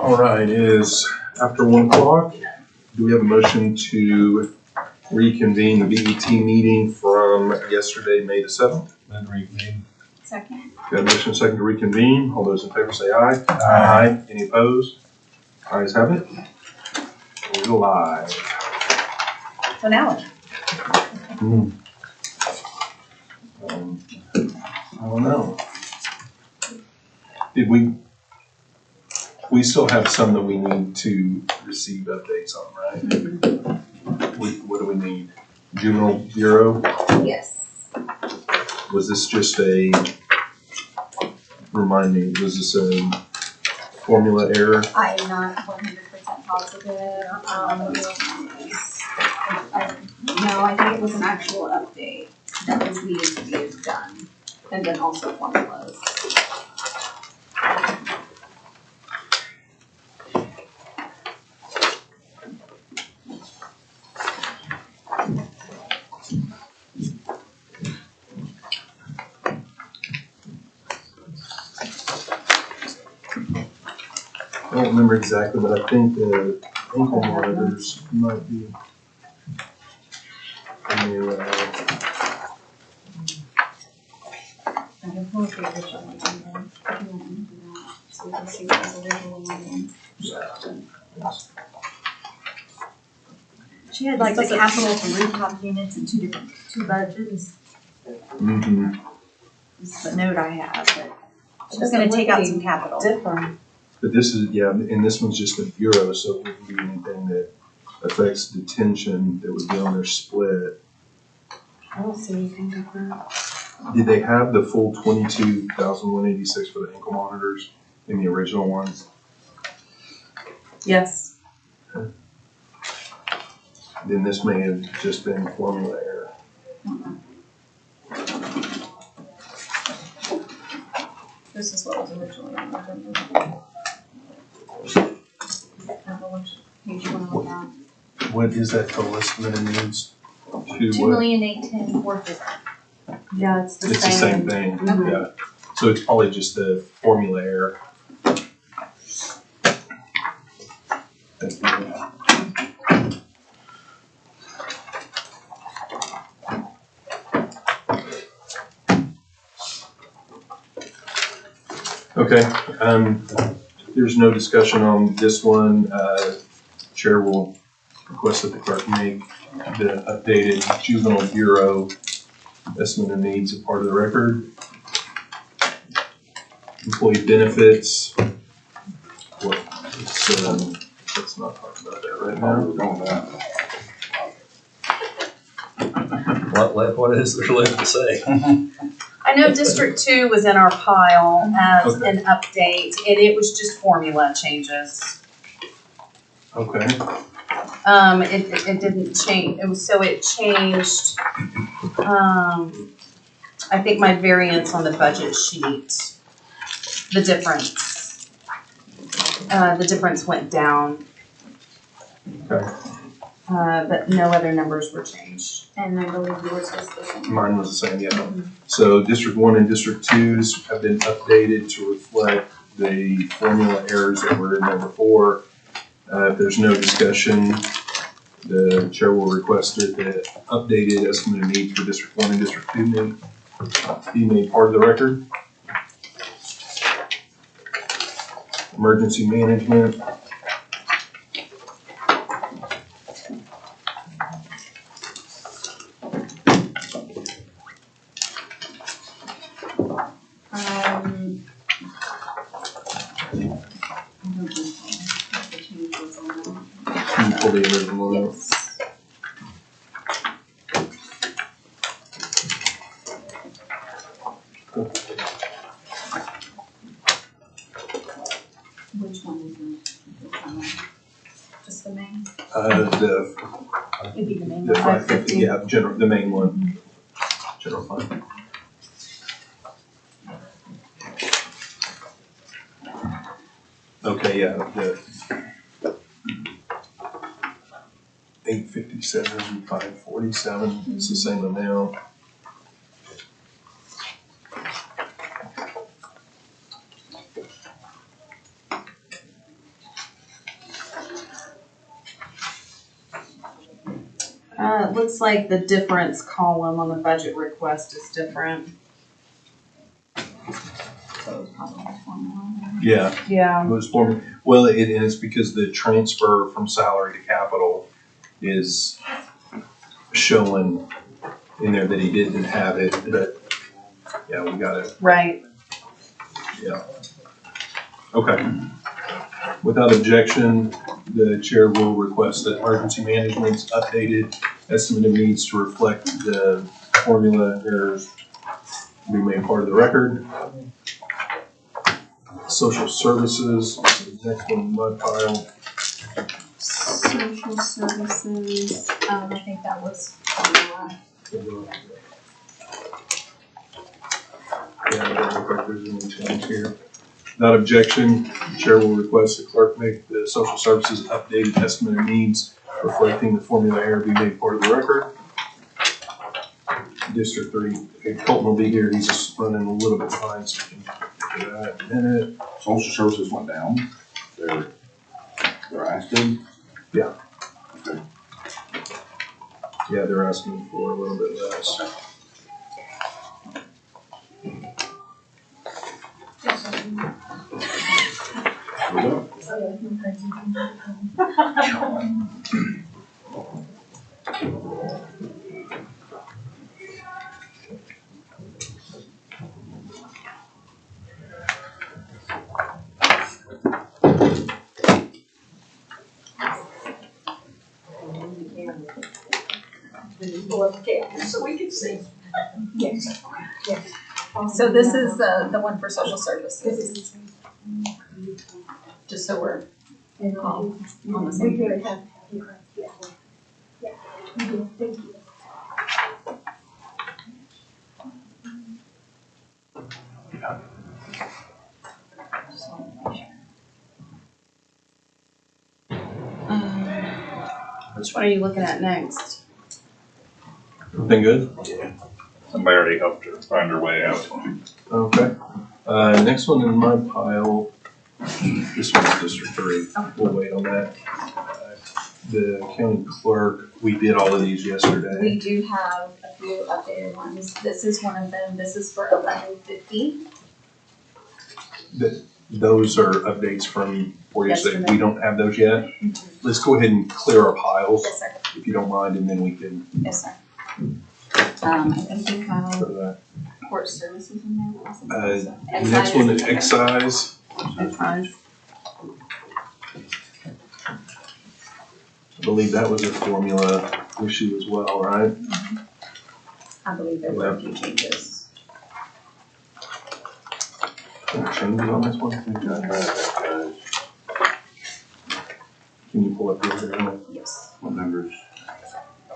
All right, it is after 1 o'clock. Do we have a motion to reconvene the BET meeting from yesterday, May the 7th? Then reconvene. Second. Got a motion second to reconvene. All those in favor say aye. Aye. Any opposed? Ayes have it. We're live. So now I don't know. Did we still have some that we need to receive updates on, right? What do we need? Juvenile Bureau? yes. Was this just remind me, was this a formula error? I am not 100% positive. No, I think it was an actual update that was needed to be done, and then also formulas. I don't remember exactly, but I think the ankle monitors might be in the, I can pull up the original one again. If you want me to do that, so we can see what was originally on there. She had like the capital for rooftop units and two budgets. This is the note I have, but she's gonna take out some capital. Different. but this is, yeah, and this one's just the bureau, so it wouldn't be anything that affects detention that would be on their split. I don't see anything different. Did they have the full 22,186 for the ankle monitors in the original ones? Yes. Then this may have just been formula error. This is what was originally on the agenda. Page you wanna look at? What is that total estimate in needs? To what? 2,810,450. Yeah, it's the It's same. the same thing, Mhm. yeah. So it's probably just the formula error. Thank you. Okay, there's no discussion on this one. Chair will request that the clerk make the updated juvenile bureau estimate of needs a part of the record. Employee benefits. What? Let's not talk about that right now. What is there left to say? I know District 2 was in our pile as Okay. an update, and it was just formula changes. Okay, It didn't change, it changed, I think my variance on the budget sheet, the difference went down. okay. But no other numbers were changed. And I believe yours was the same. Mine was the same, yeah. So District 1 and District 2s have been updated to reflect the formula errors that were in there before. If there's no discussion, the chair will request that the updated estimate of needs for District 1 and District 2 be made part of the record. Emergency management. Can you pull the original out? Yes. Which one is it? Just the main? It'd be the main The one. 550, yeah, the main one. General fund. Okay, yeah, the 857, 547, it's the same amount. It looks like the difference column on the budget request is different. So it's probably a formula. Yeah, Yeah. it was for me. Well, and it's because the transfer from salary to capital is showing in there that he didn't have it, but yeah, we got it. Right. Yeah. Okay. Without objection, the chair will request that emergency management's updated estimate of needs to reflect the formula errors be made part of the record. Social services, next one in my pile. Social services, I think that was formula. Yeah, I don't look like there's any change here. Without objection, the chair will request the clerk make the social services updated estimate of needs reflecting the formula error be made part of the record. District 3, Colton will be here, he's just running a little bit behind, so we can get to that in a minute. Social services went down. They're asking. Yeah. Okay. Yeah, they're asking for a little bit less. So we can see. Yes. So this is the one for social services. Just so we're all on the same page. Which one are you looking at next? Everything good? Somebody already helped her find her way out. Okay. Next one in my pile, this one's District 3. We'll wait on that. The county clerk, we did all of these yesterday. We do have a few updated ones. This is one of them. This is for 1150. Those are updates from where you said Yesterday. we don't have those yet. Let's go ahead and clear our piles, Yes, sir. if you don't mind, and then we can Yes, sir. I think you go have to that. court services in there. What was it? The next one is excise. Excise. I believe that was a formula issue as well, right? I believe there were a few changes. Any changes on this one? Can you pull up the other one? Yes. What numbers?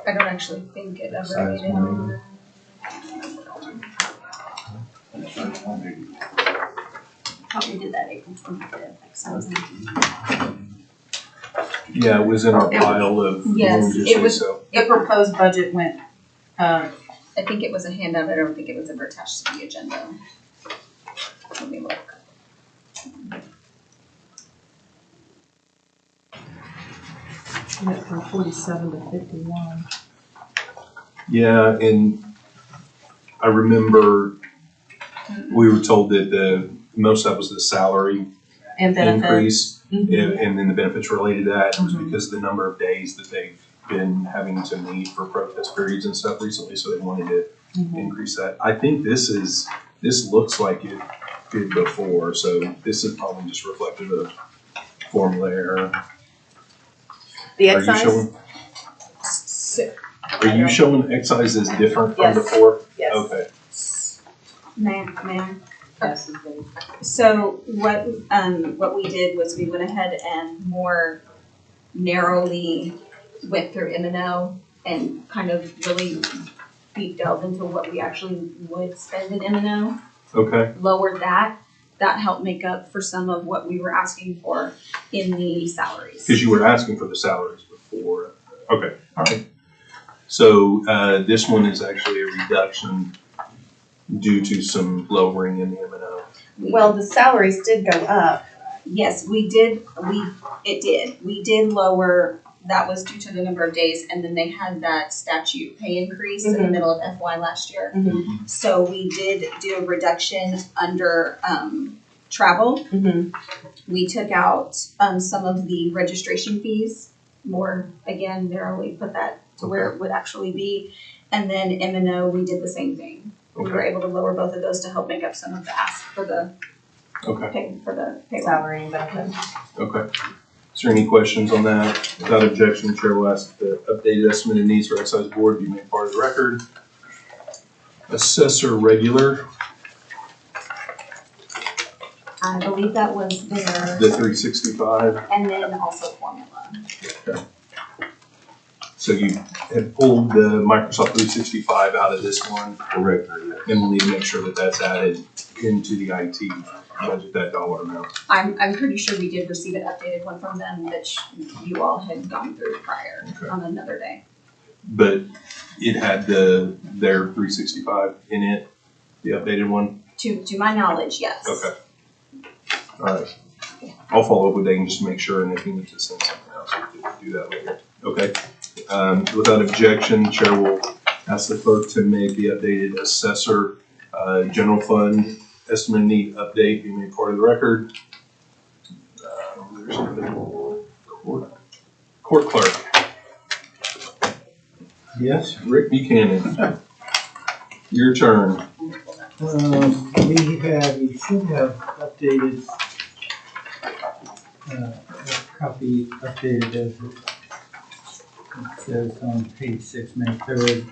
I don't actually think it ever Size made it on. Probably did that April 25th. Excise. Yeah, it was in our pile of. Yes, just it say was- so. The proposed budget went, I think it was a handout. I don't think it was ever attached to the agenda. Let me look. went from 47 to 51. Yeah, and I remember we were told that most of that was the salary And benefits. increase, Mhm. and then the benefits related to that was Mhm. because of the number of days that they've been having to meet for protest periods and stuff recently, so they wanted to Mhm. increase that. I think this looks like it did before, so this is probably just reflective of formula error. The Are you excise? showing, are you showing excise as different from Yes. before? Yes. Okay, Ma'am. Yes. So what we did was we went ahead and more narrowly went through M&O and kind of really deep delved into what we actually would spend in M&O. okay, Lowered that helped make up for some of what we were asking for in the salaries. because you were asking for the salaries before. Okay, all right. So this one is actually a reduction due to some lowering in the M&O. Well, the salaries did go up. Yes, we did. We did lower that was due to the number of days, and then they had that statute pay increase in the middle of FY last year. So we did do a reduction under, travel. We took out, some of the registration fees, more, again, narrowly put that to where it would actually be. And then M&O, we did the same thing. We were able to lower both of those to help make up some of the ask for the Okay, payroll. Salary and benefits. okay. Is there any questions on that? Without objection, Chair will ask the updated estimate of needs for Excise Board be made part of the record. Assessor regular, I believe that was their, the 365. and then also formula. So you had pulled the Microsoft 365 out of this one, Correct, yeah. and we'll need to make sure that that's added into the IT budget, that dollar amount. I'm pretty sure we did receive an updated one from them that you all had gone through prior on another day. But it had their 365 in it, the updated one? To my knowledge, yes. Okay. All right. I'll follow up with Dayton just to make sure, and if he needs to send something else, we can do that later. Okay. Without objection, Chair will ask the clerk to make the updated assessor general fund estimate need update be made part of the record. There's another court clerk. Yes, Rick Buchanan. Your turn. you should have updated, a copy updated as it says on page 6, May 3rd.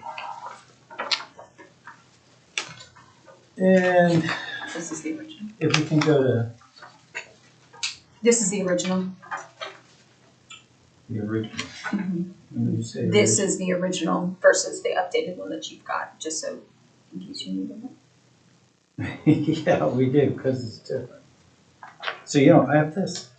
And This is the original. if we can go to This is the original. the original. When you say This is the original versus the updated one that you've got, just so in case you needed it. yeah, we do, because it's different. So you don't have this?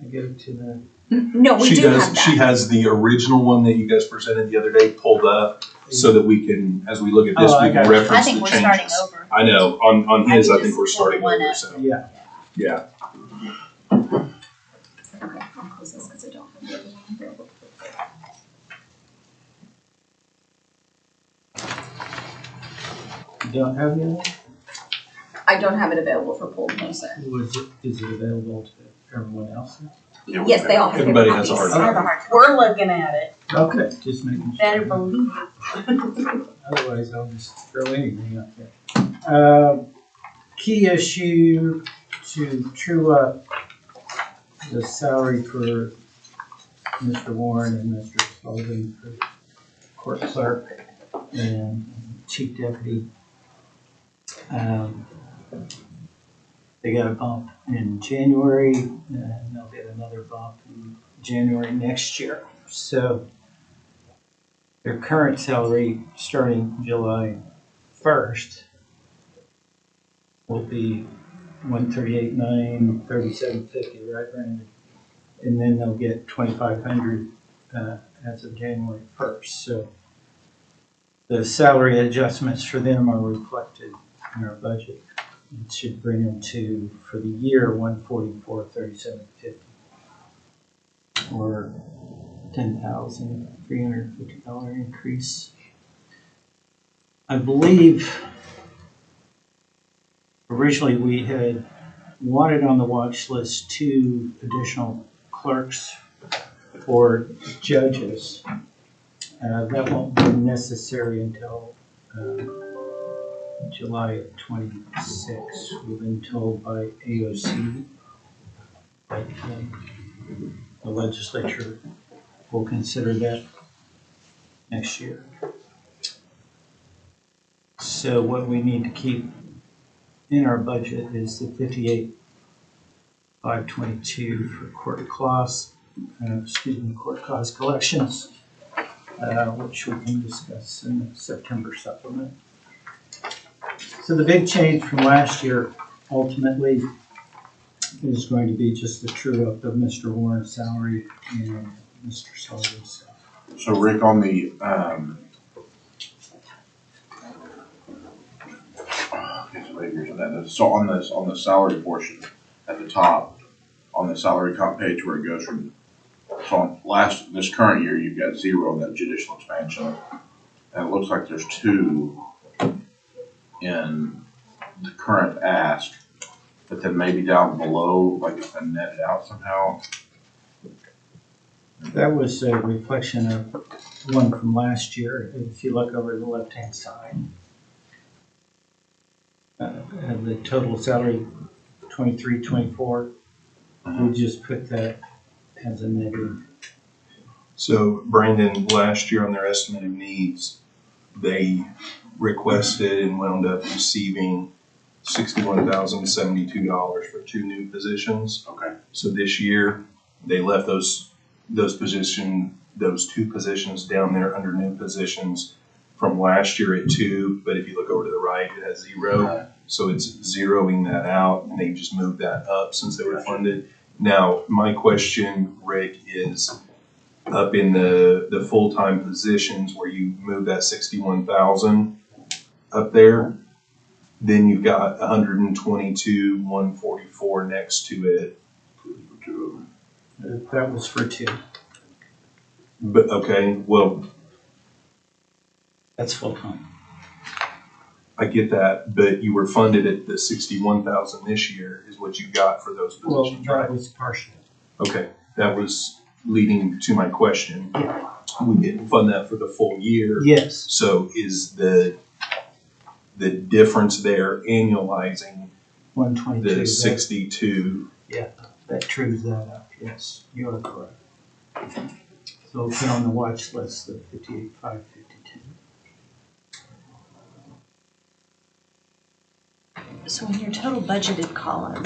I give it to the, No, we She do does. have that. She has the original one that you guys presented the other day pulled up so that we can, as we look at this, Oh, I we got can it. reference the changes. I think we're starting over. I know. On I his, can I think just we're pull starting one over. up. So yeah. yeah. Okay, I'll close this because I don't have the other one available. You don't have the other one? I don't have it available for pull, no sir. Is it available to everyone else? Yeah, we Yes, they all have paper Everybody has a copies. hard I have a hard time. We're looking at it. Okay, just making sure. Better believe it. Otherwise, I'll just throw anything up there. Key issue to true up the salary for Mr. Warren and Mr. Sullivan for court clerk and chief deputy. They got a bump in January, and they'll get another bump in January next year. So their current salary, starting July 1st, will be $138,937.50, right, Brandon? And then they'll get $2,500 as of January 1st. So the salary adjustments for them are reflected in our budget. It should bring them to, for the year, $144,37.50, or $10,350 increase. I believe originally we had wanted on the watch list 2 additional clerks for judges. That won't be necessary until July of 26. We've been told by AOC that the legislature will consider that next year. So what we need to keep in our budget is the $58,522 for court costs, court cost collections, which we can discuss in the September supplement. So the big change from last year ultimately is going to be just the true up of Mr. Warren's salary and Mr. Sullivan's salary. So Rick, on the, so on this, on the salary portion at the top, on the salary comp page where it goes from So this current year, you've got 0 in that judicial expansion. And it looks like there's 2 in the current ask, but then maybe down below, like it's been netted out somehow. That was a reflection of one from last year. If you look over the left-hand side, the total salary 23, 24, we just put that as a negative. So Brandon, last year on their estimate of needs, they requested and wound up receiving $61,072 for 2 new positions. Okay. So this year, they left those 2 positions down there under new positions from last year at 2, but if you look over to the right, it has 0. So it's zeroing that out, and they just moved that up since they were funded. Now, my question, Rick, is up in the full-time positions where you move that 61,000 up there, then you've got 122,144 next to it. That was for 2. But, okay, well, That's full-time. I get that, but you were funded at the 61,000 this year is what you got for those Well, positions, right? that was partial. Okay, that was leading to my question. We didn't fund that for the full year. Yes. So is the difference there annualizing 122. the 62? That trues that up, yes, you are correct. So we'll put on the watch list the 58,552. So in your total budgeted column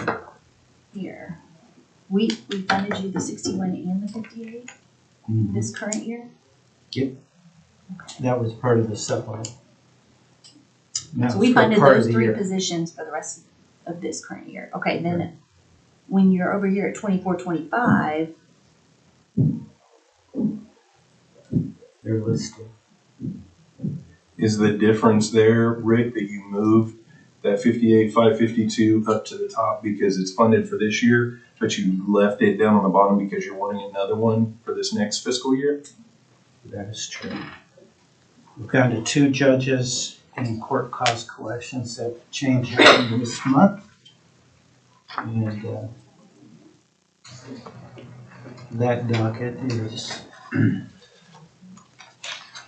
here, we funded you the 61 and the 58 this current year? That was part of the supplement. So we funded those 3 positions for the rest of this current year. Okay, then when you're over here at 24, 25, They're listed. Is the difference there, Rick, that you moved that 58,552 up to the top because it's funded for this year, but you left it down on the bottom because you're wanting another one for this next fiscal year? That is true. We've gone to 2 judges in court cost collections that change happened this month. And that docket is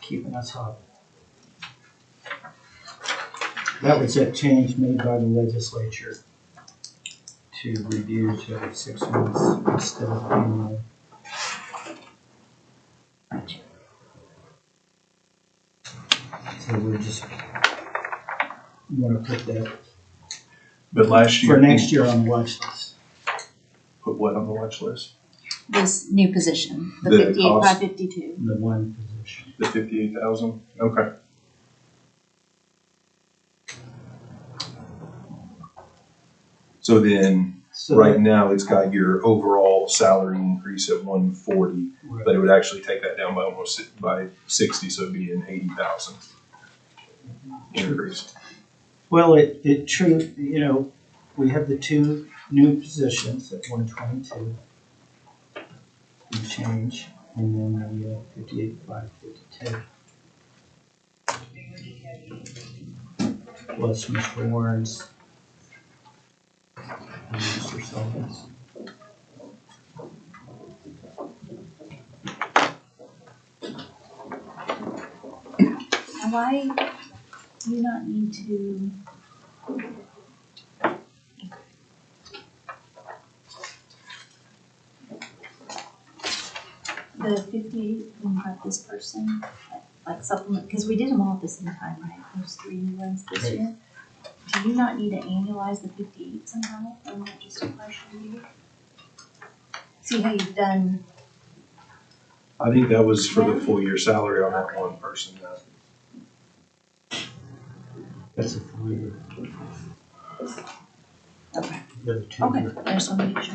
keeping us hot. That was a change made by the legislature to reviews every 6 months instead of annual. So we just want to put that But last year. for next year on the watch list. Put what on the watch list? this new position, the The 58, cost. 552. The one position. The 58,000? Okay. So then, So right now, it's got your overall salary increase at 140, Right. but it would actually take that down by almost by 60, so it'd be an 80,000 increase. Well, it true, we have the 2 new positions at 122. And change, and then the 58,552. Plus Mr. Warren's. And Mr. Sullivan's. Now, why do you not need to? The 58, when you got this person, like supplement, because we did them all at the same time, right? Those 3 new ones this Right. year. Do you not need to annualize the 58 somehow, or not just a partial year? See how you've done, I think that was for the full year salary on that one person. That's a 4 year. okay, The other 2 okay, year. I just want to make sure.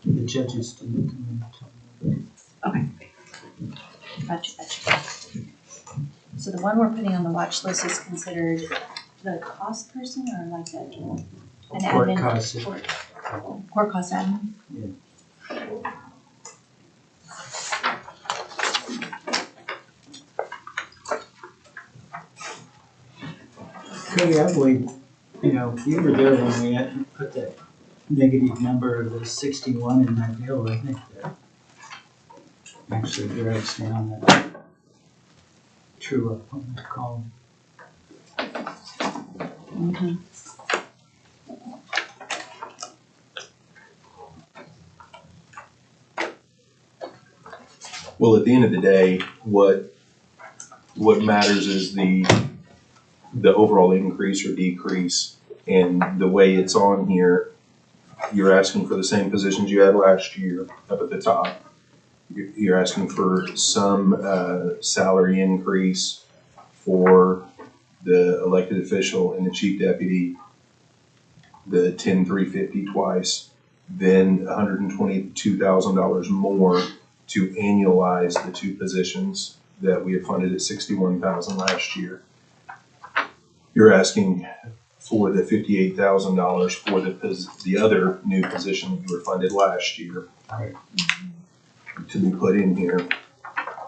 The judges didn't come in until. Okay. Gotcha. So the one we're putting on the watch list is considered the cost person or like an Court admin? costs. Court cost admin? Yeah. Cody, I believe, you know, you were there when we had put that negative number of the 61 in that bill. I think that actually drags down that true up on that column. Mhm. Well, at the end of the day, what matters is the overall increase or decrease. And the way it's on here, you're asking for the same positions you had last year up at the top. You're asking for some salary increase for the elected official and the chief deputy, the 10,350 twice, then $122,000 more to annualize the two positions that we had funded at $61,000 last year. You're asking for the $58,000 for the other new position that you were funded last year to be put in here.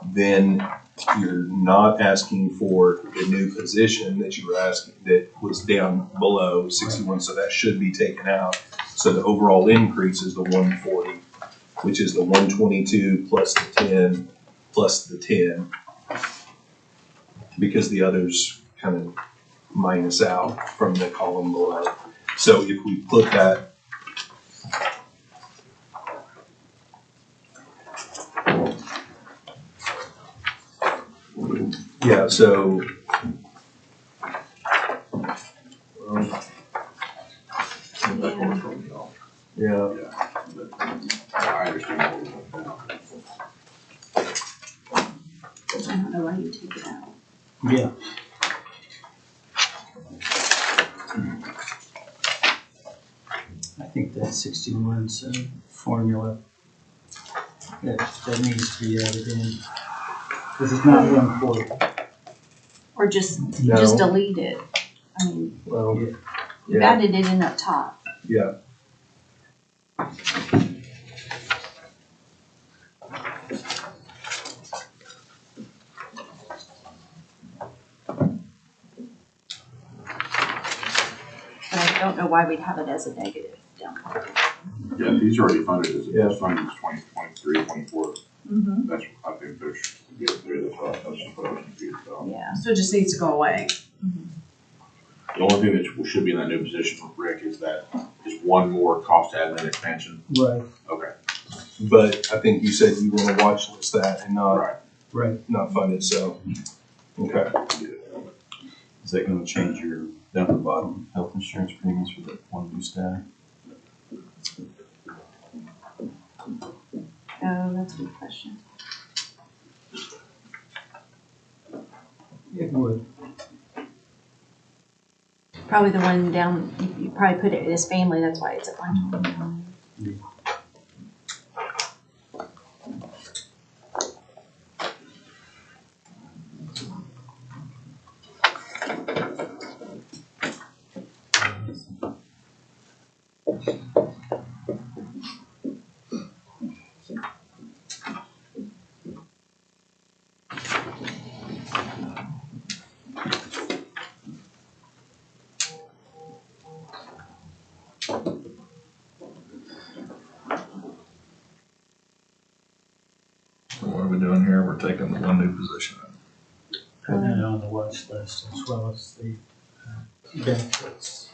Then you're not asking for the new position that you were asking that was down below 61, so that should be taken out. So the overall increase is the 140, which is the 122 plus the 10 plus the 10, because the others kind of minus out from the column below. So if we put that yeah, so yeah. I understand. I don't know why you take it out. Yeah. I think that 61's a formula that needs to be added in, because it's not 140. Or just No. delete it. I mean, Well, Yeah. you yeah, added it in up top. yeah. But I don't know why we'd have it as a negative down there. Yeah, these are already funded as, Yeah. as funded as 2023, 24. Mm-hmm. That's, I think there's, there's the top, that's just what I was confused about. Yeah. So it just needs to go away. The only thing that should be in that new position for Rick is one more cost admin expansion. Right, Okay. But I think you said you want to watch list that and not right. not fund it, so okay. Is that gonna change your down at the bottom health insurance premiums for the one new staff? Oh, that's a good question. It would. Probably the one down, you probably put it as family, that's why it's at 129. So what are we doing here? We're taking the one new position out. Putting it on the watch list as well as the benefits.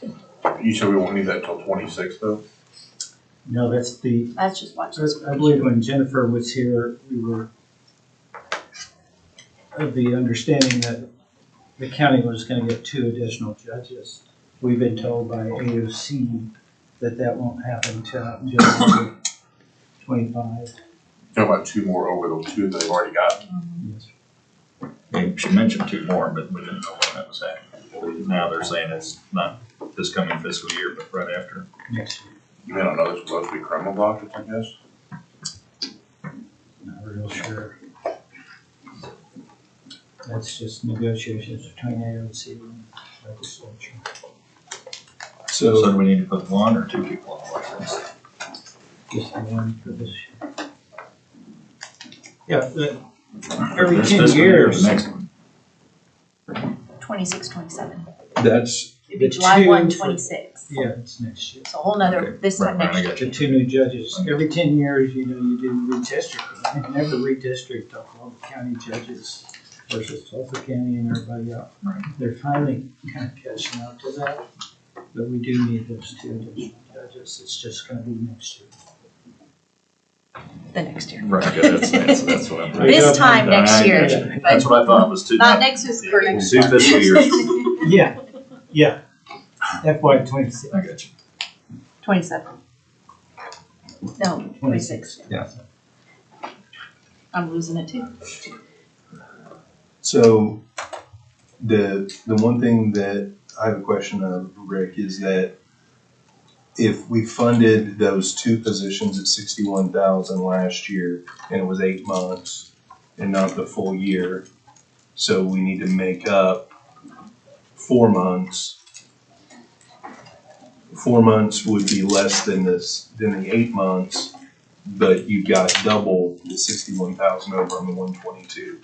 You said we won't need that till 26 though? No, that's the, That's just watch this. I believe when Jennifer was here, we were of the understanding that the county was gonna get 2 additional judges. We've been told by AOC that won't happen until January 25. How about 2 more over those 2 they've already got? Yes. She mentioned 2 more, but we didn't know when that was happening. Now they're saying it's not this coming fiscal year, but right after. Next year. You may not know this, will those be criminal doctors, I guess? Not real sure. That's just negotiations between AOC and legislature. So So do we need to put 1 or 2 people on the watch list? Just the one for this year. Yeah, every This 10 fiscal year or years. the next one? 26, 27. That's, It'd be The July two 1, for- 26. Yeah, it's next year. So a whole nother, this time Right, I next year. got The you. two new judges, every 10 years, you know, you do redistricting. And never redistrict all the county judges versus Tulsa County and everybody else. Right. They're finally kind of catching up to that, but we do need those two additional judges. It's just gonna be next year. The next year. Right, yeah, that's what I'm. This time next year, That's what I thought was two. not next fiscal year. Two fiscal years. Yeah, FY 26. I got you. 27. No, 26. Yeah. I'm losing it too. so the one thing that I have a question of, Rick, is that if we funded those two positions at 61,000 last year and it was 8 months and not the full year, so we need to make up 4 months. 4 months would be less than the 8 months, but you've got double the 61,000 over on the 122.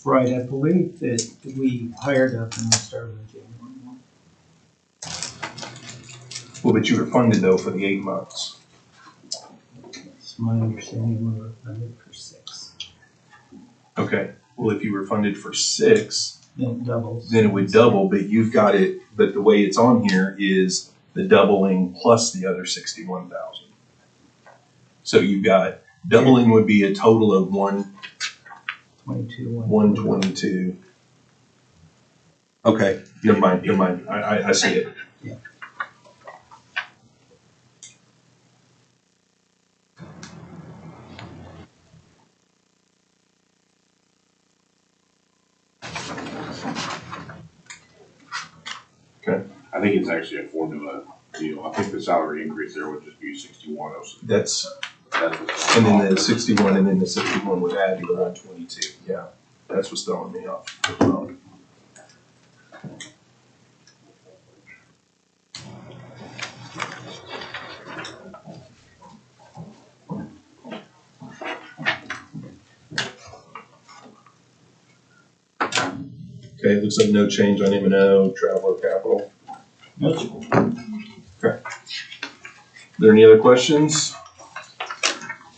Right, I believe that we hired up and we started on January 1. Well, but you were funded though for the 8 months. It's my understanding we were funded for 6. Okay, well, if you were funded for 6, Then it doubles. then it would double, but you've got it, but the way it's on here is the doubling plus the other 61,000. So you've got, doubling would be a total of 122. Okay, never mind, I see it. Yeah. I think it's actually a formula deal. I think the salary increase there would just be 61. That's, That's what's and going then on. the 61, and then the 61 would add to the 122, yeah, that's what's throwing me off. Okay, looks like no change on M&O, travel or capital. That's Are there any other questions?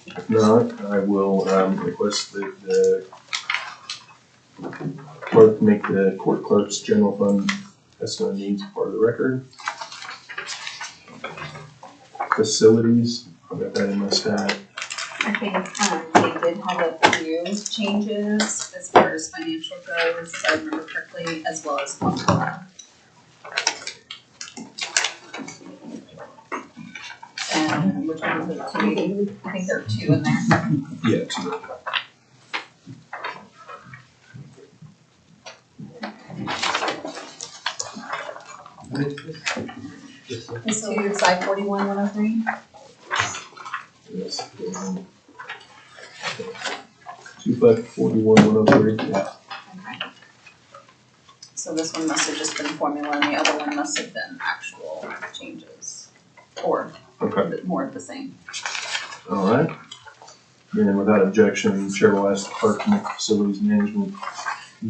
If not, I will request that the clerk make the court clerk's general fund estimate needs part of the record. Facilities, I've got that in my stack. I think they did have a few changes as far as financial goes, if I remember correctly, as well as formula. And which ones are the two? I think there are 2 in there. Yeah, two. This two, side 41-103. Yes. 241-103, yeah. Okay. So this one must have just been formula and the other one must have been actual changes. Or Okay, more of the same. all right. Then without objection, Chair will ask the clerk to make the facilities management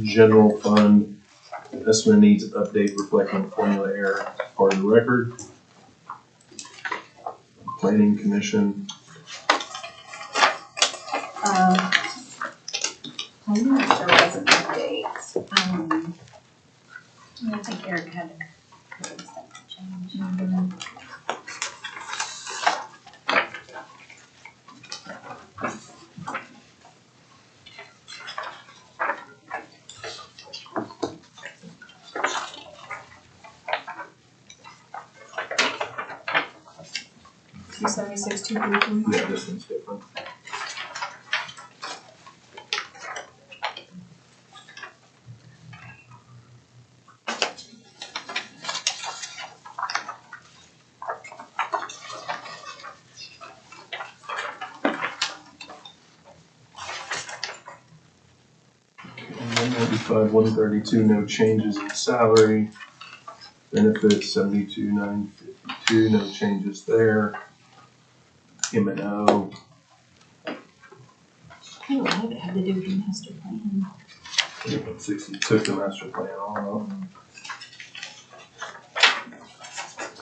general fund estimate needs update reflecting formula error part of the record. Planning Commission, I'm not sure it was an update. I think Eric had a couple of steps to change. Two 276-233. yeah, this one's different. And 195-132, no changes in salary. Benefits 72,952, no changes there. M&O, Oh, a lot of it had to do with the master plan. 60 took the master plan off.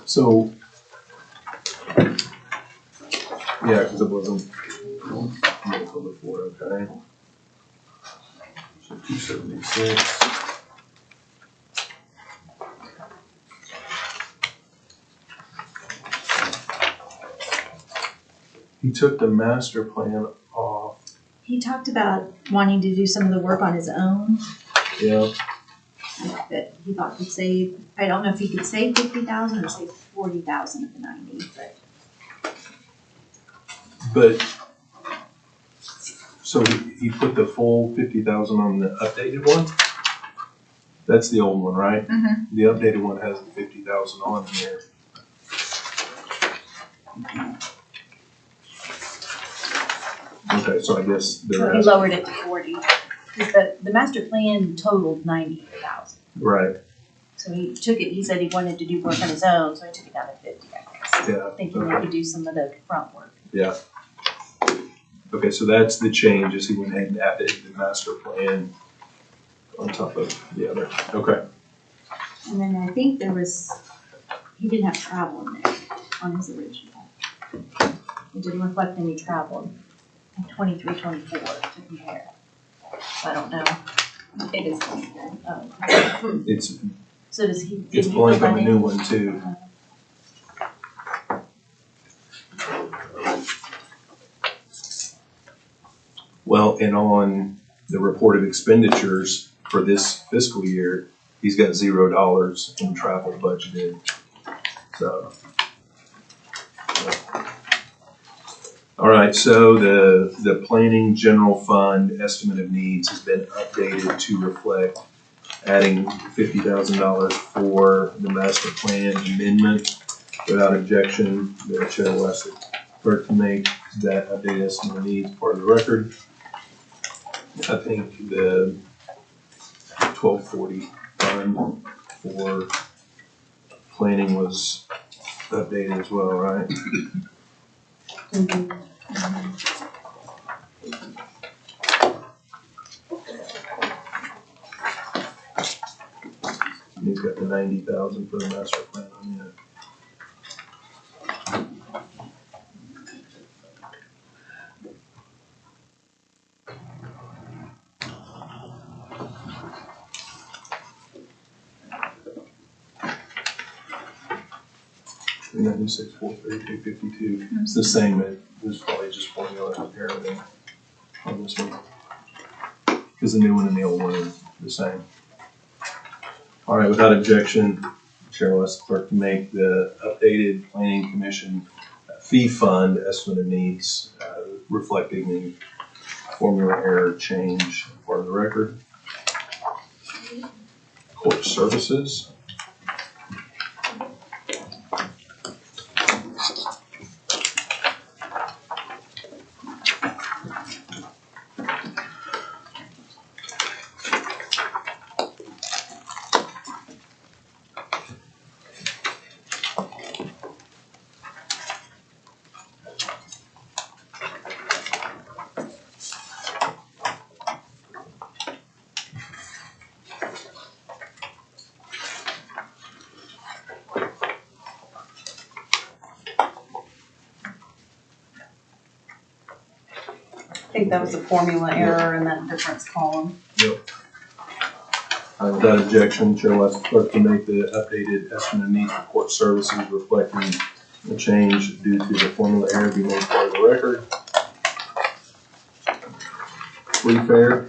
So, yeah, because it wasn't until before, okay. So 276. He took the master plan off. He talked about wanting to do some of the work on his own, Yeah. that he thought could save, I don't know if he could save 50,000 or save 40,000 of the 90, but. But, so he put the full 50,000 on the updated one? That's the old one, right? Mm-hmm. The updated one has the 50,000 on here. Okay, so I guess So they're he asking, lowered it to 40, because the master plan totaled 90,000. right, So he took it, he said he wanted to do work on his own, so he took it down to 50, I guess. yeah. Thinking he could do some of the front work. Yeah. Okay, so that's the change, is he went ahead and added the master plan on top of the other. Okay, And then I think there was, he didn't have travel in there on his original. It didn't reflect any travel in 23, 24 to compare. So I don't know. It is clear. Oh. it's So does he? it's did he blank put on the that new in? one too. Well, and on the report of expenditures for this fiscal year, he's got $0 in travel budgeted, so. All right, so the planning general fund estimate of needs has been updated to reflect adding $50,000 for the master plan amendment. Without objection, the chair will ask the clerk to make that updated estimate of needs part of the record. I think the 1240 fund for planning was updated as well, right? Mhm. And he's got the 90,000 for the master plan on it. And then 643,252. It's the same. It was probably just formula error on this one. Because the new one and the old one are the same. All right, without objection, Chair will ask the clerk to make the updated planning commission fee fund estimate of needs reflecting the formula error change part of the record. Court services. I think that was a formula error in that difference column. Without objection, Chair will ask the clerk to make the updated estimate of needs for court services reflecting the change due to the formula error be made part of the record. Free fair.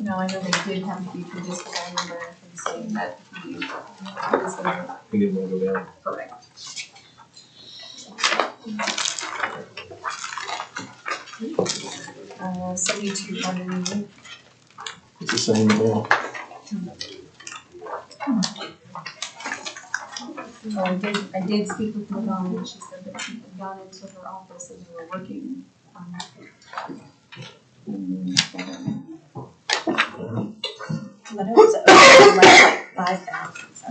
No, I know they did have to be for just the number and saying that he was gonna He didn't want to go down. correct. 7200. It's the same amount. So I did speak with Madonna, and she said that she had gone into her office and they were working on that. But it was like 5,000, so.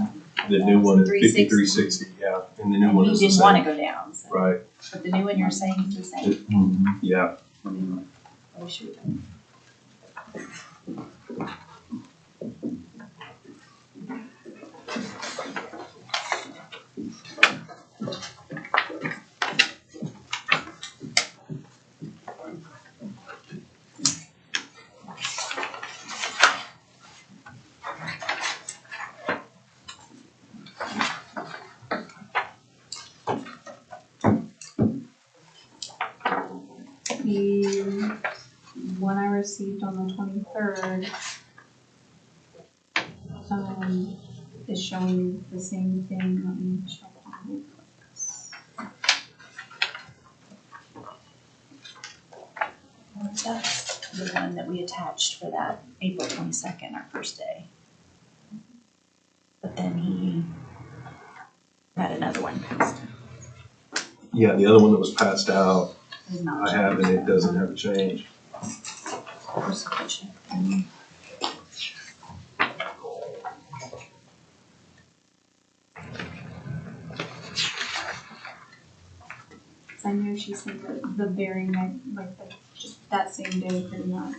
The new one is 360. 5360, yeah, and the new And one he is the didn't wanna same. go down, so. Right, But the new one you're saying is the same? yeah. Let me look. Oh, shoot. The one I received on the 23rd, is showing the same thing. Let me check on it. That's the one that we attached for that April 22nd, our first day. But then he had another one passed. Yeah, the other one that was passed out, It's not I have, and it doesn't have a change. Just to check. I know she said that the very next, just that same day pretty much.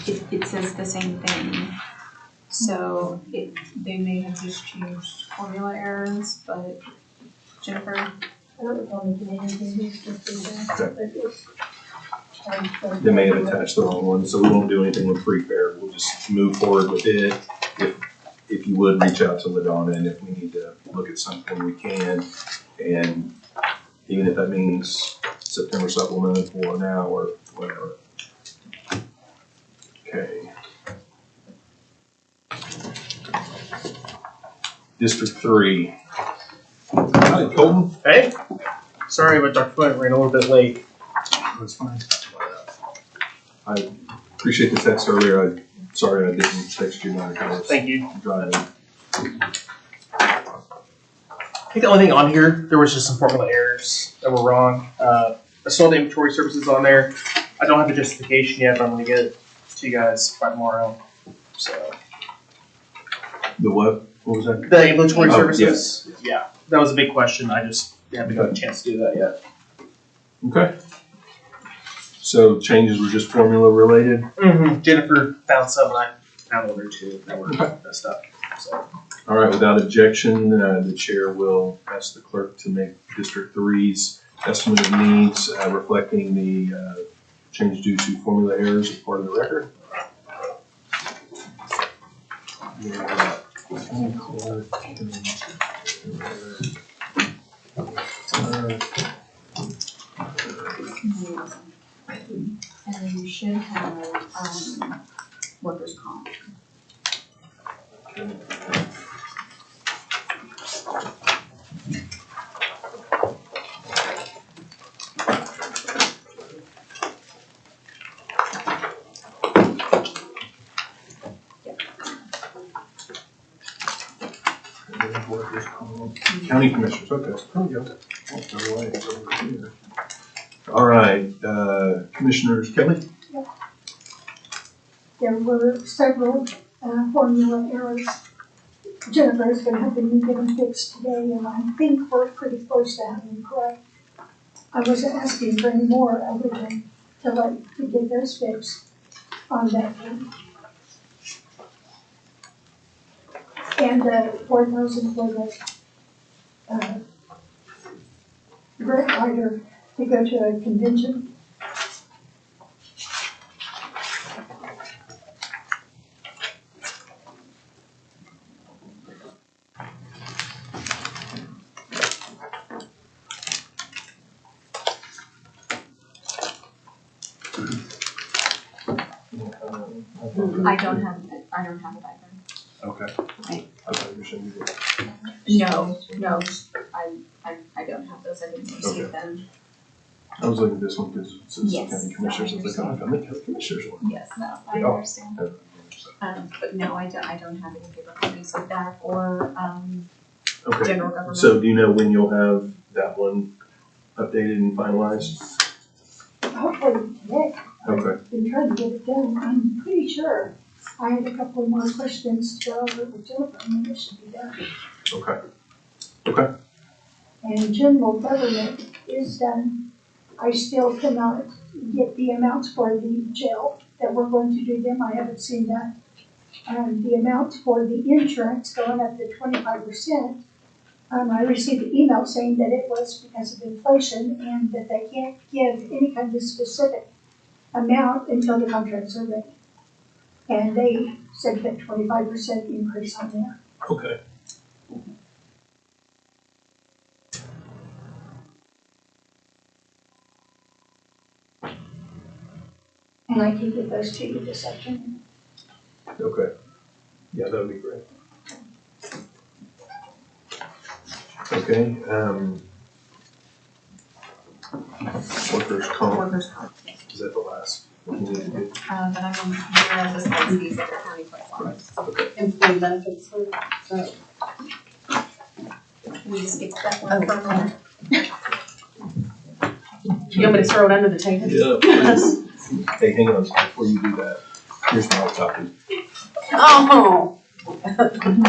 It says the same thing. So they may have just changed formula errors, but Jennifer, I don't recall making any changes, just in there, but it's. They may have attached the wrong one, so we won't do anything with free fair. We'll just move forward with it. If you would, reach out to LaDonna, and if we need to look at something, we can. And even if that means September supplement or now or whatever. Okay. District 3. Hi, Colton. Hey, sorry about Dr. Flint, ran a little bit late. That's fine. I appreciate the text earlier. Sorry I didn't text you back. I was Thank you. driving. I think the only thing on here, there was just some formula errors that were wrong. I saw the inventory services on there. I don't have the justification yet, but I'm gonna get it to you guys by tomorrow. So, The what? What was that? the inventory Oh, services, yeah, that was a big question. I just haven't got a chance to do that yet. Okay. So changes were just formula related? Jennifer found some, and I found one or two that were messed up, so. All right, without objection, the chair will ask the clerk to make District 3's estimate of needs reflecting the change due to formula errors as part of the record. And you should have, workers' comp. County Commissioners, okay. There we go. Oh, no way, it's over here. All right, Commissioners Kelly? There were several formula errors. Jennifer is gonna have them get them fixed today, and I think we're pretty close to having them correct. I wasn't asking for any more other than to get those fixed on that one. And 4,000 for the grant writer to go to a convention. I don't have it either. Okay. Right. I thought you were saying you did. No, I don't have those, I didn't receive them. I was looking at this one because it says Yes, County Commissioners. I was like, oh, I found the County Commissioners one. Yes, no, I Oh. understand. But no, I don't have any paper copies of that or, Okay, general government. so do you know when you'll have that one updated and finalized? Hopefully today. Okay. I've been trying to get it done. I'm pretty sure I had a couple more questions to go over with Jennifer, and then it should be done. Okay. And general government is done. I still cannot get the amounts for the jail that we're going to do them. I haven't seen that. The amount for the insurance going up to 25%. I received an email saying that it was because of inflation and that they can't give any kind of specific amount until the contracts are ready. And they said that 25% increase on that. Okay. And I can get those to you this afternoon. Okay. Yeah, that would be great. Okay, workers' comp, Workers' comp. is that the last one you need to do? But I'm gonna just have these at the county clerk's office. Okay. Employee benefits for, so. We just get that one for a moment. You want me to throw it under the table? Yeah, please. Hey, hang on, before you do that, here's my copy. Oh.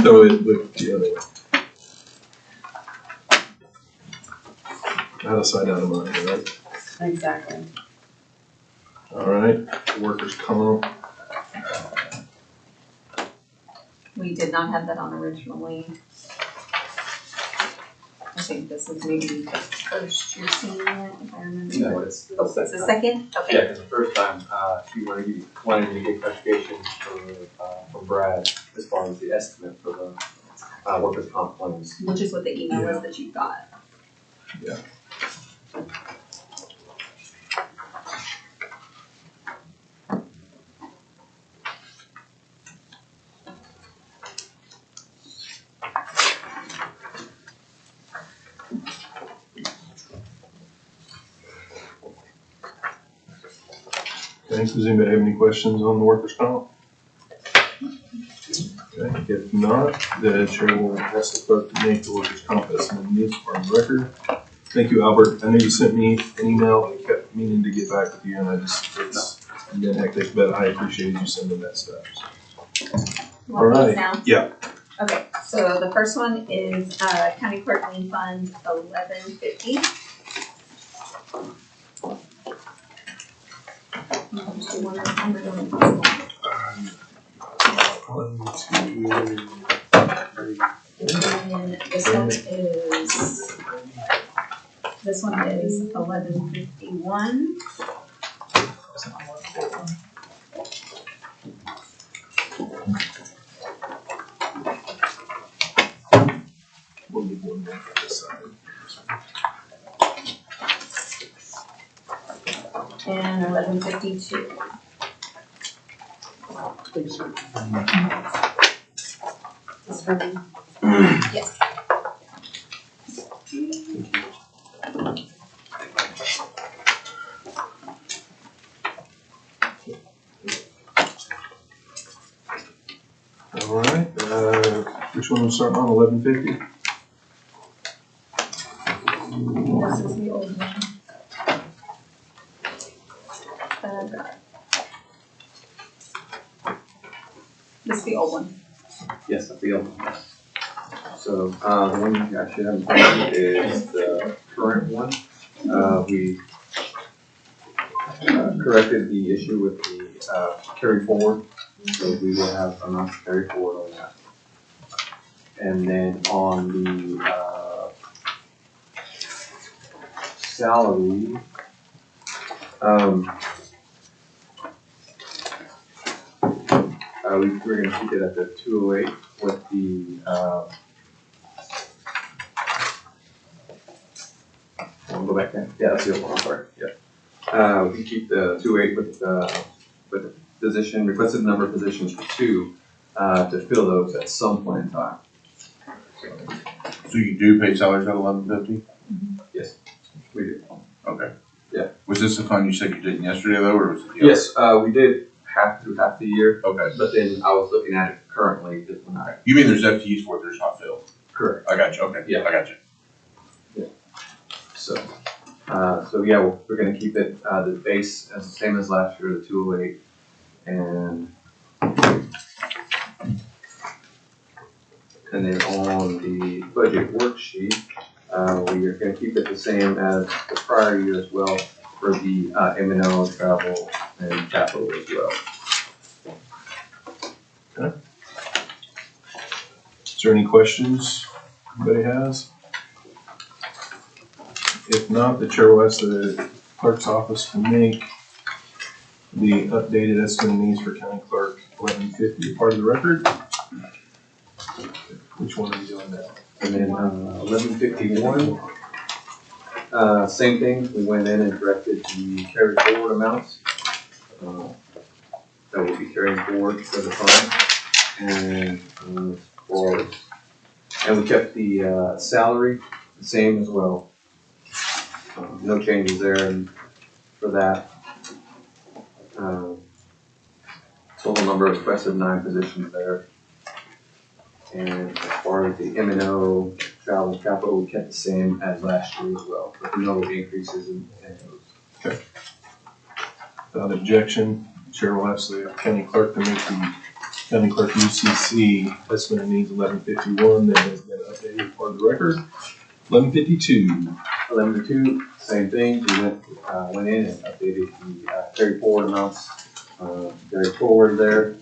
Throw it with the other one. Out of sight, out of mind, right? Exactly. All right, workers' comp, We did not have that on originally. I think this is maybe the first you're seeing it, if I remember. No, it's Oh, it's the second? Okay. Yeah, because the first time, you wanted to get clarification from Brad as far as the estimate for the workers' comp claims. Which is what the email was that you got. yeah. Okay, does anybody have any questions on the workers' comp? Okay, if not, the chair will ask the clerk to make the workers' comp estimate needs for the record. Thank you, Albert. I know you sent me an email. I kept meaning to get back with you, and it's been hectic, but I appreciate you sending that stuff. All right. Now? Yeah. Okay, so the first one is county clerk lien fund 1150. One, two, And this one is 1151. we'll leave one more for this side. And 1152. This for me. Yes. All right, which one we starting on, 1150? This is the old one. This is the old one. Yes, that's the old one. So, the one you actually have in front of you is the current one. We corrected the issue with the carry forward, so we will have amounts to carry forward on that. And then on the salary, we're gonna keep it at the 208 with the, we'll go back then. Yeah, that's the old one, I'm sorry, yeah. We keep the 208 with the position, requested number of positions for 2, to fill those at some point in time. So you do pay salaries at 1150? Yes, we do. Okay. Yeah. Was this the fund you said you did yesterday though, or was it the other? Yes, we did half the year, Okay. but then I was looking at it currently, just when I. You mean there's FTEs for it, there's not filled? Correct. I got you, okay. Yeah. I got you. So, So yeah, we're gonna keep it, the base as the same as last year, the 208. And then on the budget worksheet, we are gonna keep it the same as the prior year as well for the M&O, travel, and capital as well. Is there any questions anybody has? If not, the chair will ask the clerk's office to make the updated estimate needs for county clerk 1150 part of the record. Which one are we doing now? And then 1151, same thing, we went in and directed the carry forward amounts that will be carrying forward for the fund. And we kept the salary the same as well. No changes there for that. Total number of requested 9 positions there. And as far as the M&O, travel, capital, we kept the same as last year as well, but no increases in those. Okay. Without objection, chair will ask the county clerk to make the county clerk UCC estimate needs 1151 that has been updated part of the record. 1152. 1152, same thing, we went in and updated the carry forward amounts, carry forward there.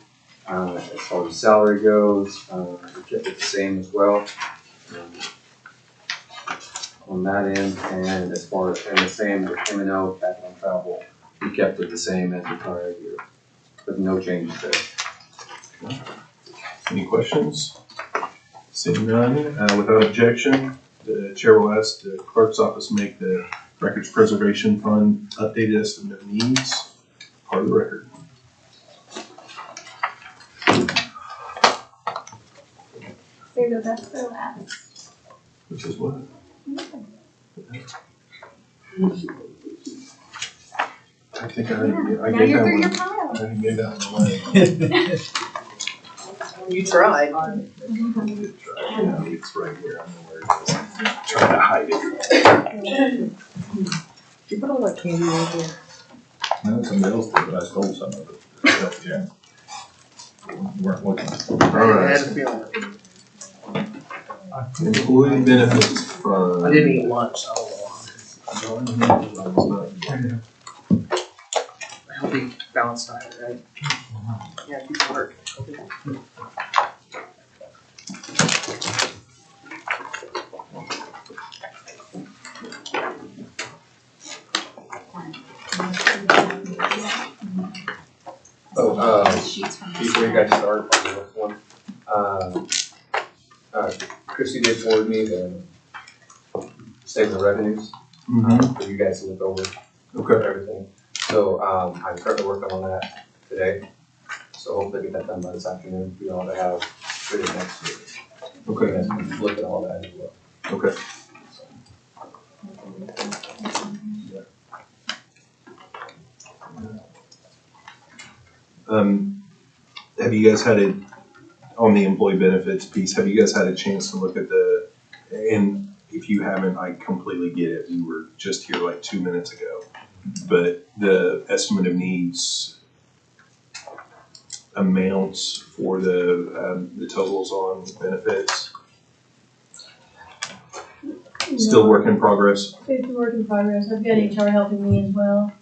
As far as salary goes, we kept it the same as well on that end, and as far as, and the same with M&O, capital and travel, we kept it the same as the prior year, with no changes there. Any questions? Seeing none, without objection, the chair will ask the clerk's office make the records preservation fund updated estimate of needs part of the record. Save the best for last. Which is what? I think I Now gave you're that through your one. pile. I already gave that one away. You tried. Yeah, it's right here. I know where it is. Trying to hide it. You put all that candy in here. No, somebody else did, but I stole some of it. Yeah. Weren't looking. I All had right. a feeling. Employee benefits fund. I didn't eat lunch, so healthy, balanced diet, right? Yeah, keep it work. Before you guys start on the next one, Chrissy did forward me the statement of revenues for you guys to look over everything. So I'm currently working on that today. So hopefully get that done by this afternoon. We ought to have it next week. Okay. You guys can look at all that as well. Okay. Have you guys had it on the employee benefits piece? Have you guys had a chance to look at and if you haven't, I completely get it. We were just here like 2 minutes ago, but the estimate of needs amounts for the totals on benefits. Still work in progress. It's a work in progress. I've got HR helping me as well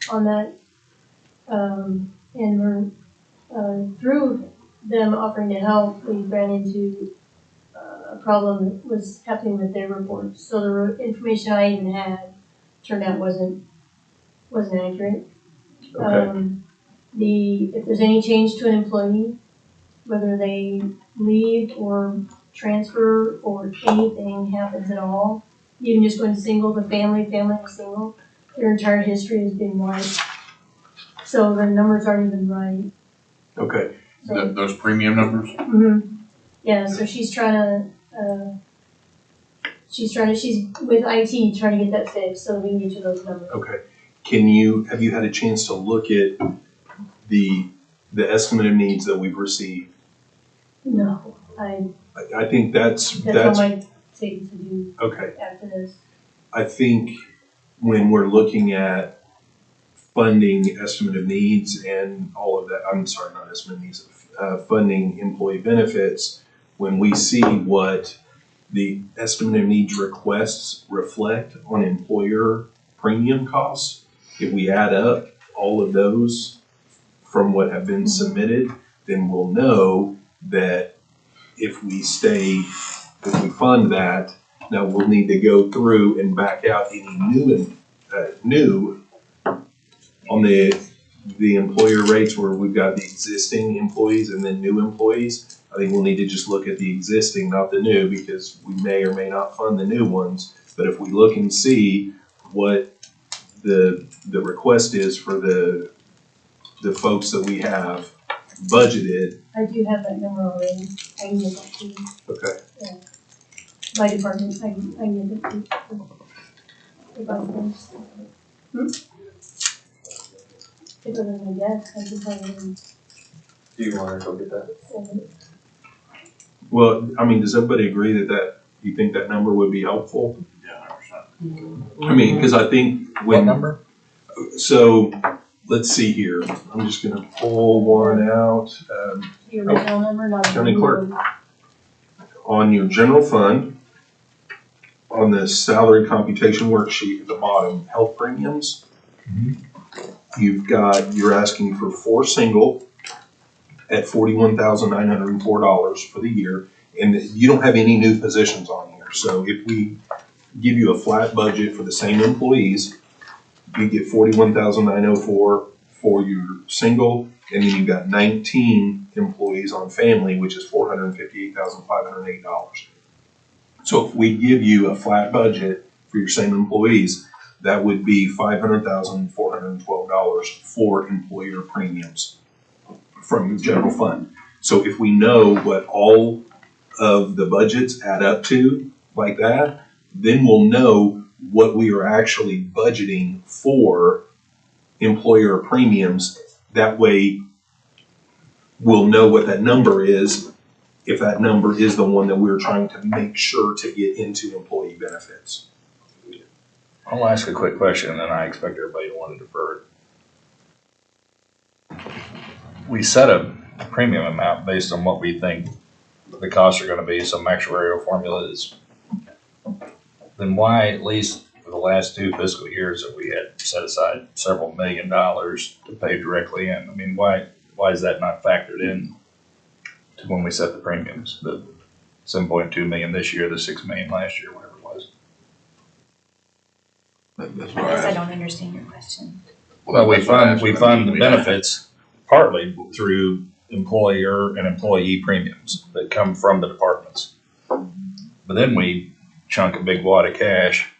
on that. And we're, through them offering to help, we ran into a problem that was happening with their reports. So the information I even had turned out wasn't accurate. Okay. If there's any change to an employee, whether they leave or transfer or anything happens at all, even just going single, the family to single, their entire history has been wiped. So the numbers aren't even right. Okay. So, Those premium numbers? yeah, so she's with IT trying to get that fixed so we can get you those numbers. Okay. Have you had a chance to look at the estimate of needs that we've received? No, I think that's on my table to do okay. after this. I think when we're looking at funding estimate of needs and all of that, I'm sorry, not estimate of needs, funding employee benefits, when we see what the estimate of needs requests reflect on employer premium costs, if we add up all of those from what have been submitted, then we'll know that if we fund that, now we'll need to go through and back out any new on the employer rates where we've got the existing employees and then new employees. I think we'll need to just look at the existing, not the new, because we may or may not fund the new ones. But if we look and see what the request is for the folks that we have budgeted. I do have that number already, I can get that to you, Okay. my department, I can get it to you. If I can. If it was my desk, I could probably Do you wanna go get that? send it. Well, I mean, does everybody agree that you think that number would be helpful? Yeah, 100%. I mean, because I think What when, number? so let's see here. I'm just gonna pull one out. The original number, not. the County new clerk. one. On your general fund, on the salary computation worksheet at the bottom, health premiums. You're asking for 4 single at $41,904 for the year, and you don't have any new positions on here. So if we give you a flat budget for the same employees, you get $41,904 for your single, and then you've got 19 employees on family, which is $458,508. So if we give you a flat budget for your same employees, that would be $500,412 for employer premiums from the general fund. So if we know what all of the budgets add up to like that, then we'll know what we are actually budgeting for employer premiums. That way we'll know what that number is, if that number is the one that we're trying to make sure to get into employee benefits. I'll ask a quick question and then I expect everybody to want to defer it. We set a premium amount based on what we think the costs are gonna be, some actuarial formula is. Then why, at least for the last 2 fiscal years, that we had set aside several $1 million to pay directly in? I mean, why is that not factored in to when we set the premiums? The 7.2 million this year, the 6 million last year, whatever it was. That's I why guess I don't understand your question. Well, we that's why I asked fund what I mean, the benefits partly through employer and employee premiums that come from the departments. But then we chunk a big wad of cash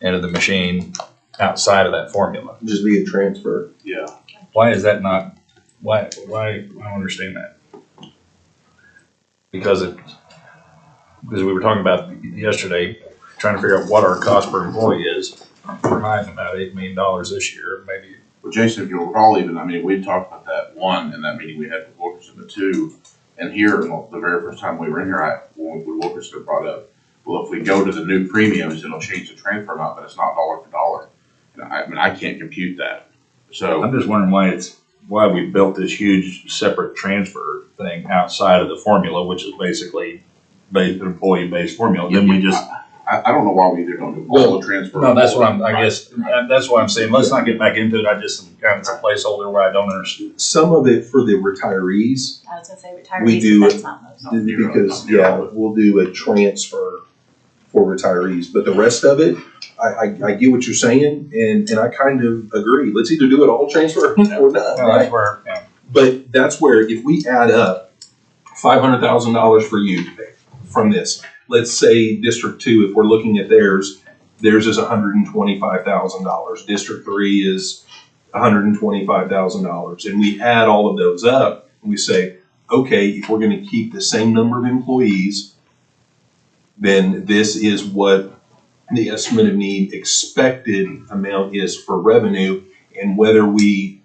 into the machine outside of that formula. Just be a transfer. Yeah. Why is that not, why, I don't understand that. Because we were talking about yesterday, trying to figure out what our cost per employee is. We're hiding about $8 million this year, maybe. Well, Jason, if you'll recall even, I mean, we talked about that one in that meeting we had with Wilkerson, but 2, and here, well, the very first time we were in here, when Wilkerson brought up, well, if we go to the new premiums, it'll change the transfer amount, but it's not dollar for dollar. And I mean, I can't compute that. So I'm just wondering why we built this huge separate transfer thing outside of the formula, which is basically employee-based formula. Then we just. I don't know why we either don't do all the transfer. No, that's what I guess, that's what I'm saying. Let's not get back into it. I just, kind of a placeholder where I don't understand. Some of it for the retirees, I was gonna say we retirees, do but it that's not most. because, we'll do a transfer for retirees. But the rest of it, I get what you're saying, and I kind of agree. Let's either do it all transfer or not, No, right? that's where, yeah. But that's where, if we add up $500,000 for you from this, let's say District 2, if we're looking at theirs is $125,000. District 3 is $125,000. And we add all of those up and we say, okay, if we're going to keep the same number of employees, then this is what the estimate of need expected amount is for revenue. And whether we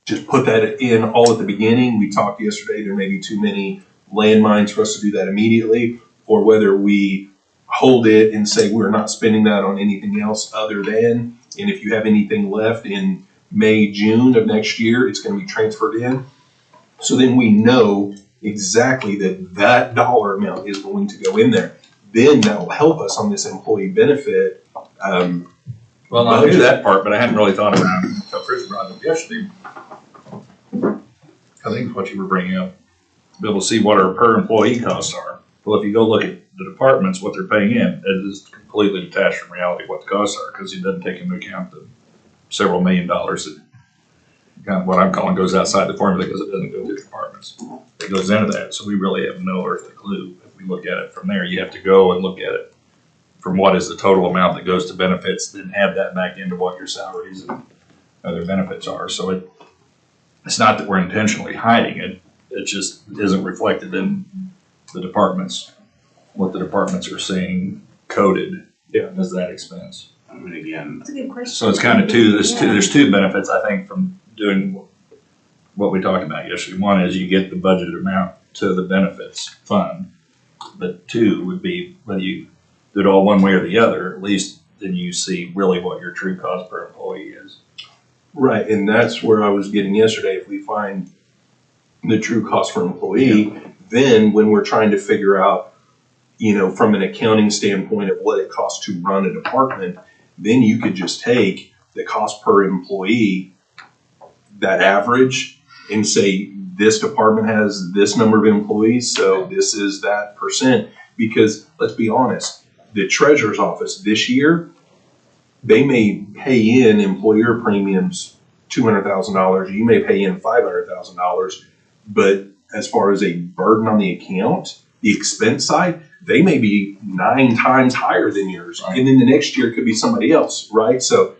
just put that in all at the beginning, we talked yesterday, there may be too many landmines for us to do that immediately, or whether we hold it and say we're not spending that on anything else other than, and if you have anything left in May, June of next year, it's gonna be transferred in. So then we know exactly that that dollar amount is going to go in there. Then that will help us on this employee benefit. Well, I knew that part, but I hadn't really thought about it until Chris brought it up yesterday. I think it's what you were bringing up, be able to see what our per employee costs are. Well, if you go look at the departments, what they're paying in, it is completely detached from reality what the costs are, because it doesn't take into account the several $1 million that kind of what I'm calling goes outside the formula, because it doesn't go to the departments. It goes into that, so we really have no earthly clue. If we look at it from there, you have to go and look at it from what is the total amount that goes to benefits, then add that back into what your salaries and other benefits are. So it's not that we're intentionally hiding it, it just isn't reflected in the departments, what the departments are seeing coded as that expense. I mean, again, That's a good question. So it's kind of there's two benefits, I think, from doing what we talked about yesterday. One is you get the budgeted amount to the benefits fund, but two would be whether you do it all one way or the other, at least then you see really what your true cost per employee is. Right, and that's where I was getting yesterday. If we find the true cost for employee, then when we're trying to figure out, from an accounting standpoint of what it costs to run a department, then you could just take the cost per employee, that average, and say this department has this number of employees, so this is that percent. Because let's be honest, the treasurer's office this year, they may pay in employer premiums $200,000. You may pay in $500,000, but as far as a burden on the account, the expense side, they may be 9 times higher than yours. Right. And then the next year it could be somebody else, right? So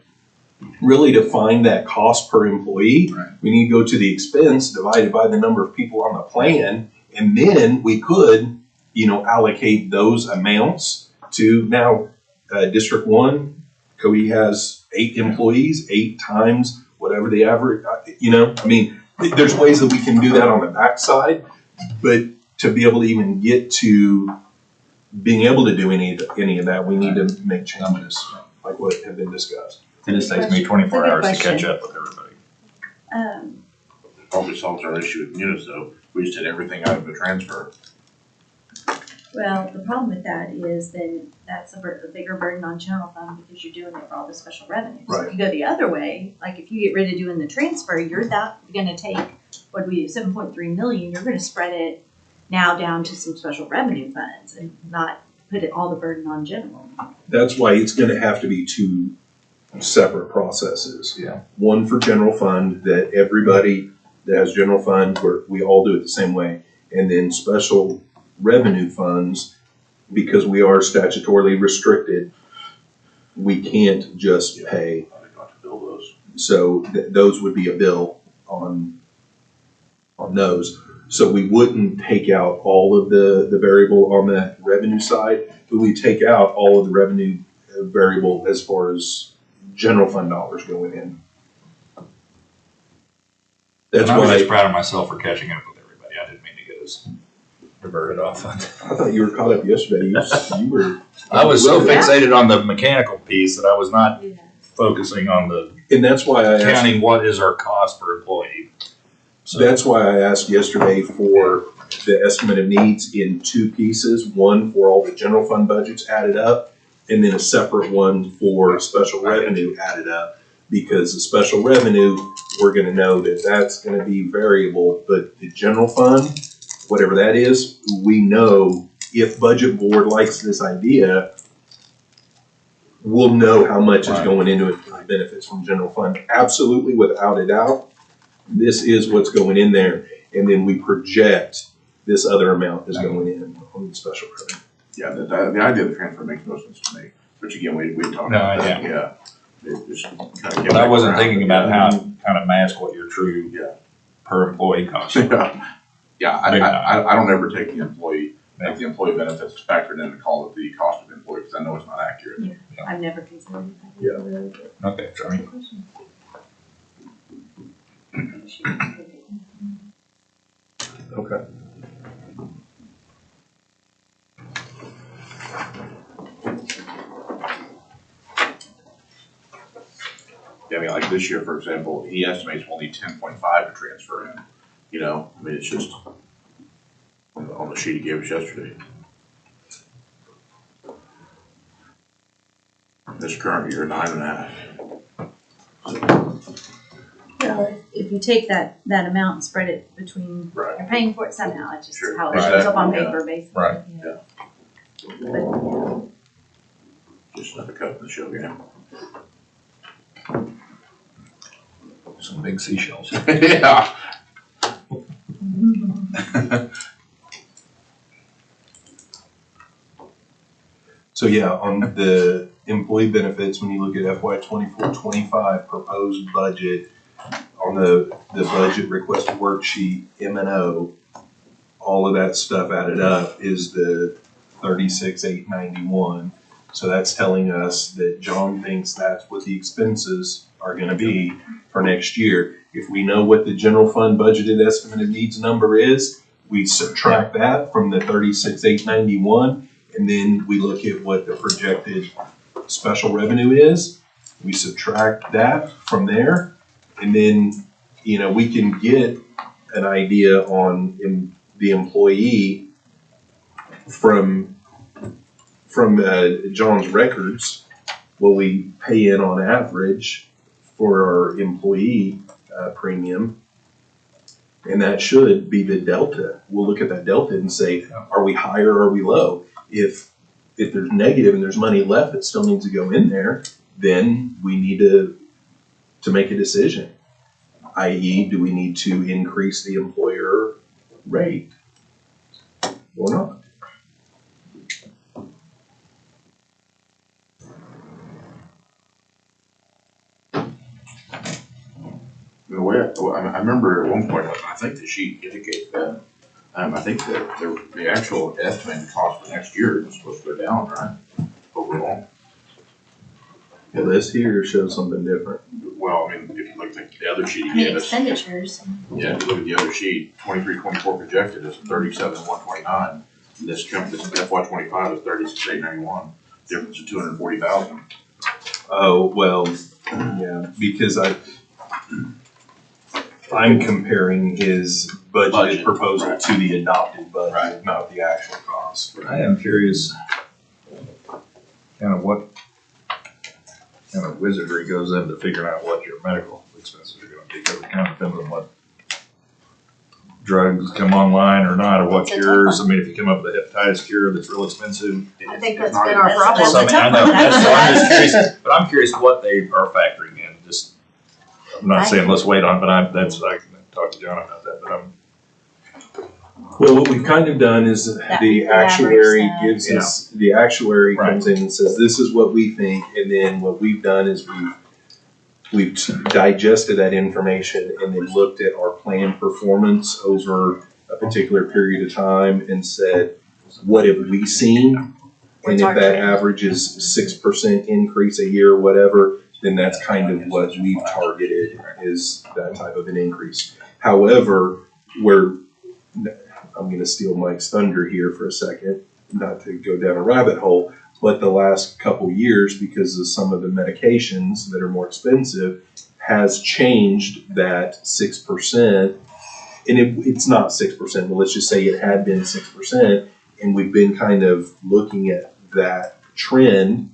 really to find that cost per employee, right, we need to go to the expense divided by the number of people on the plan. And then we could, allocate those amounts to now District 1, Cody has 8 employees, 8 times whatever the average, there's ways that we can do that on the backside, but to be able to even get to being able to do any of that, we need to make changes like what have been discussed. It just takes me 24 hours to catch up with everybody. probably solves our issue with munis though. We just did everything out of the transfer. Well, the problem with that is then that's a bigger burden on general fund because you're doing it for all the special revenues. Right. If you go the other way, like if you get rid of doing the transfer, you're gonna take, what do we do, 7.3 million, you're gonna spread it now down to some special revenue funds and not put all the burden on general. That's why it's gonna have to be 2 separate processes. Yeah. One for general fund, that everybody that has general fund, where we all do it the same way, and then special revenue funds, because we are statutorily restricted, we can't just pay. I got to bill those. So those would be a bill on those. So we wouldn't take out all of the variable on that revenue side, but we take out all of the revenue variable as far as general fund dollars going in. That's I was why just proud of myself for catching up with everybody. I didn't mean to get us diverted off on that. I thought you were caught up yesterday. You were. I was so fixated on the mechanical piece that I was not focusing on the And that's why I asked. counting what is our cost per employee. So That's why I asked yesterday for the estimate of needs in 2 pieces. One for all the general fund budgets added up, and then a separate one for special revenue added up. Because the special revenue, we're gonna know that that's gonna be variable, but the general fund, whatever that is, we know if budget board likes this idea, we'll know how much is going into it for benefits from general fund. Absolutely, without a doubt, this is what's going in there, and then we project this other amount is going in on the special revenue. Yeah, the idea of the transfer makes no sense to me, but again, we talked No, about that, yeah. yeah. It just kinda came But I back wasn't around. thinking about how to kind of mask what your true per employee cost. Yeah, I don't ever take the employee benefits factored in and call it the cost of the employee, because I know it's not accurate. Yeah, I've never considered it. Yeah. Okay, sorry. Okay. I mean, like this year, for example, he estimates we'll need 10.5 to transfer in, you know, I mean, it's just on the sheet he gave us yesterday. This current year, 9.5. Well, if you take that amount and spread it between, Right. you're paying for it somehow, it's just Sure. how it shows up on Exactly, paper, basically. Right. Just another cut in the show game. Some big seashells. Yeah. So yeah, on the employee benefits, when you look at FY 24-25 proposed budget, on the budget request worksheet, M&O, all of that stuff added up is the 36,891. So that's telling us that John thinks that's what the expenses are gonna be for next year. If we know what the general fund budgeted estimated needs number is, we subtract that from the 36,891, and then we look at what the projected special revenue is. We subtract that from there, and then, you know, we can get an idea on the employee from John's records, what we pay in on average for our employee premium, and that should be the delta. We'll look at that delta and say, are we high or are we low? If there's negative and there's money left that still needs to go in there, then we need to make a decision. i.e., do we need to increase the employer rate or not? The way, I remember at one point, I think the sheet indicates that, I think that the actual estimated cost for next year is supposed to go down, right? Overall. Well, this here shows something different. Well, I mean, if you look at the other sheet I he mean, gave us, expenditures, yeah, if you look at the other sheet, 23-24 projected is 37,129. This FY 25 is 36,891. Difference of 240,000. Oh, well, yeah, because I'm comparing his budgeted proposal right. to the adopted budget, Right. not the actual cost. I am curious, kind of what kind of wizardry goes into figuring out what your medical expenses are gonna be, because it kind of depends on what drugs come online or not, or what It's a cures. tough I mean, if you come up with a hepatitis cure that's real expensive. I think It's that's not been even- our problem. So, I mean, I know, That's so I'm just tough. curious, but I'm curious what they are factoring in, just, I'm not saying let's wait on, but I can talk to John about that, but Well, what we've kind of done is That the people average actuary that. gives us, the actuary Right. comes in and says, this is what we think, and then what we've done is we've digested that information and then looked at our plan performance over a particular period of time and said, what have we seen? And What's if our that trend? average is 6% increase a year or whatever, then that's kind of what we've targeted, is that type of an increase. However, I'm gonna steal Mike's thunder here for a second, not to go down a rabbit hole, but the last couple years, because of some of the medications that are more expensive, has changed that 6%. And it's not 6%, but let's just say it had been 6%, and we've been kind of looking at that trend.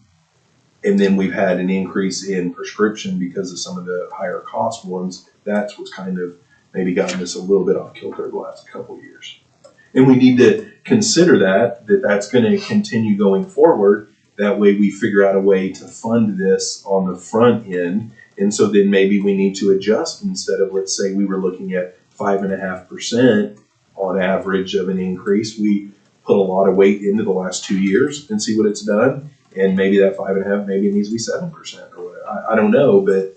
And then we've had an increase in prescription because of some of the higher cost ones. That's what's kind of maybe gotten us a little bit off kilter the last couple of years. And we need to consider that's going to continue going forward. That way we figure out a way to fund this on the front end. And so then maybe we need to adjust, instead of, let's say we were looking at 5.5% on average of an increase. We put a lot of weight into the last 2 years and see what it's done. And maybe that 5.5, maybe it needs to be 7% or whatever. I don't know, but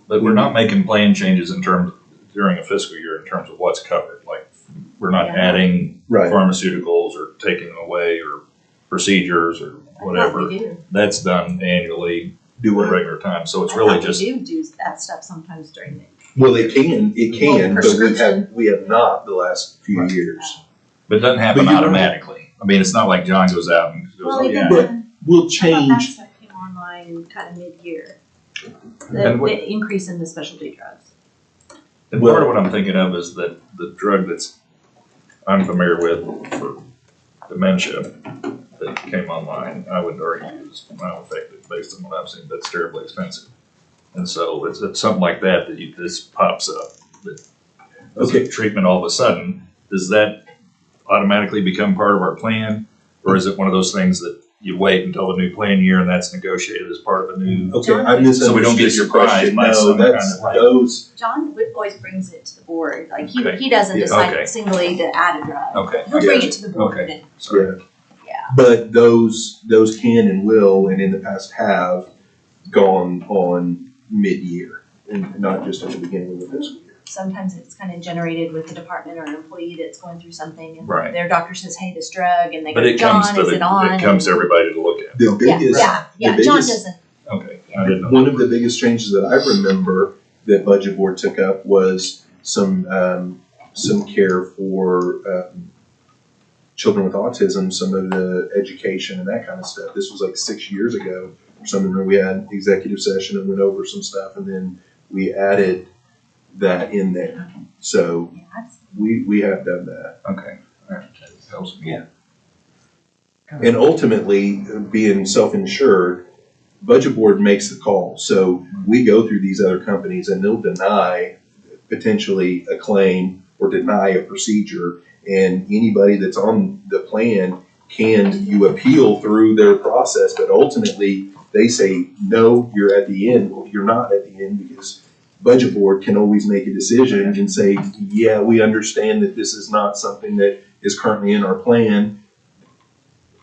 we're not making plan changes during a fiscal year in terms of what's covered. Like, we're not adding right. pharmaceuticals or taking away or procedures or whatever. We do. That's done annually Do at it. regular time. So it's I really thought just, we do that stuff sometimes during the. Well, it can, Well, but prescription. we have not the last few years. but it doesn't happen But you- automatically. I mean, it's not like John goes out and goes, Well, oh even yeah. But we'll that change. stuff came online kind of mid-year. And what- The increase in the specialty drugs. And part of what I'm thinking of is that the drug that's I'm familiar with for dementia that came online, I would already use Effective based on what I've seen, that's terribly expensive. And so it's something like that this pops up. That Okay. treatment all of a sudden, does that automatically become part of our plan? Or is it one of those things that you wait until the new plan year and that's negotiated as part of a new? Okay, I So we don't get misunderstood your surprised question. by No, some that's, kind of- those, John always brings it to the board, like Okay. he doesn't Yeah, decide okay. singly to add a drug. Okay. He'll bring it to the board Okay. and, Sorry. but those can and will, and in the past have gone on mid-year, and not just at the beginning of the fiscal year. sometimes it's kind of generated with the department or an employee that's going through something and Right. their doctor says, hey, this drug, and they But go, it comes John, to is the, it on? it comes to everybody to look at. The Yeah, biggest, yeah, the John biggest- doesn't, Okay, I didn't know. one of the biggest changes that I remember that Budget Board took up was some care for, children with autism, some of the education and that kind of stuff. This was like 6 years ago or something, where we had executive session and went over some stuff, and then we added that in there. So we have done that. Okay. All right. That helps me. Yeah. And ultimately, being self-insured, Budget Board makes the call. So we go through these other companies and they'll deny potentially a claim or deny a procedure. And anybody that's on the plan you appeal through their process, but ultimately they say, no, you're at the end. Well, you're not at the end, because Budget Board can always make a decision and say, yeah, we understand that this is not something that is currently in our plan.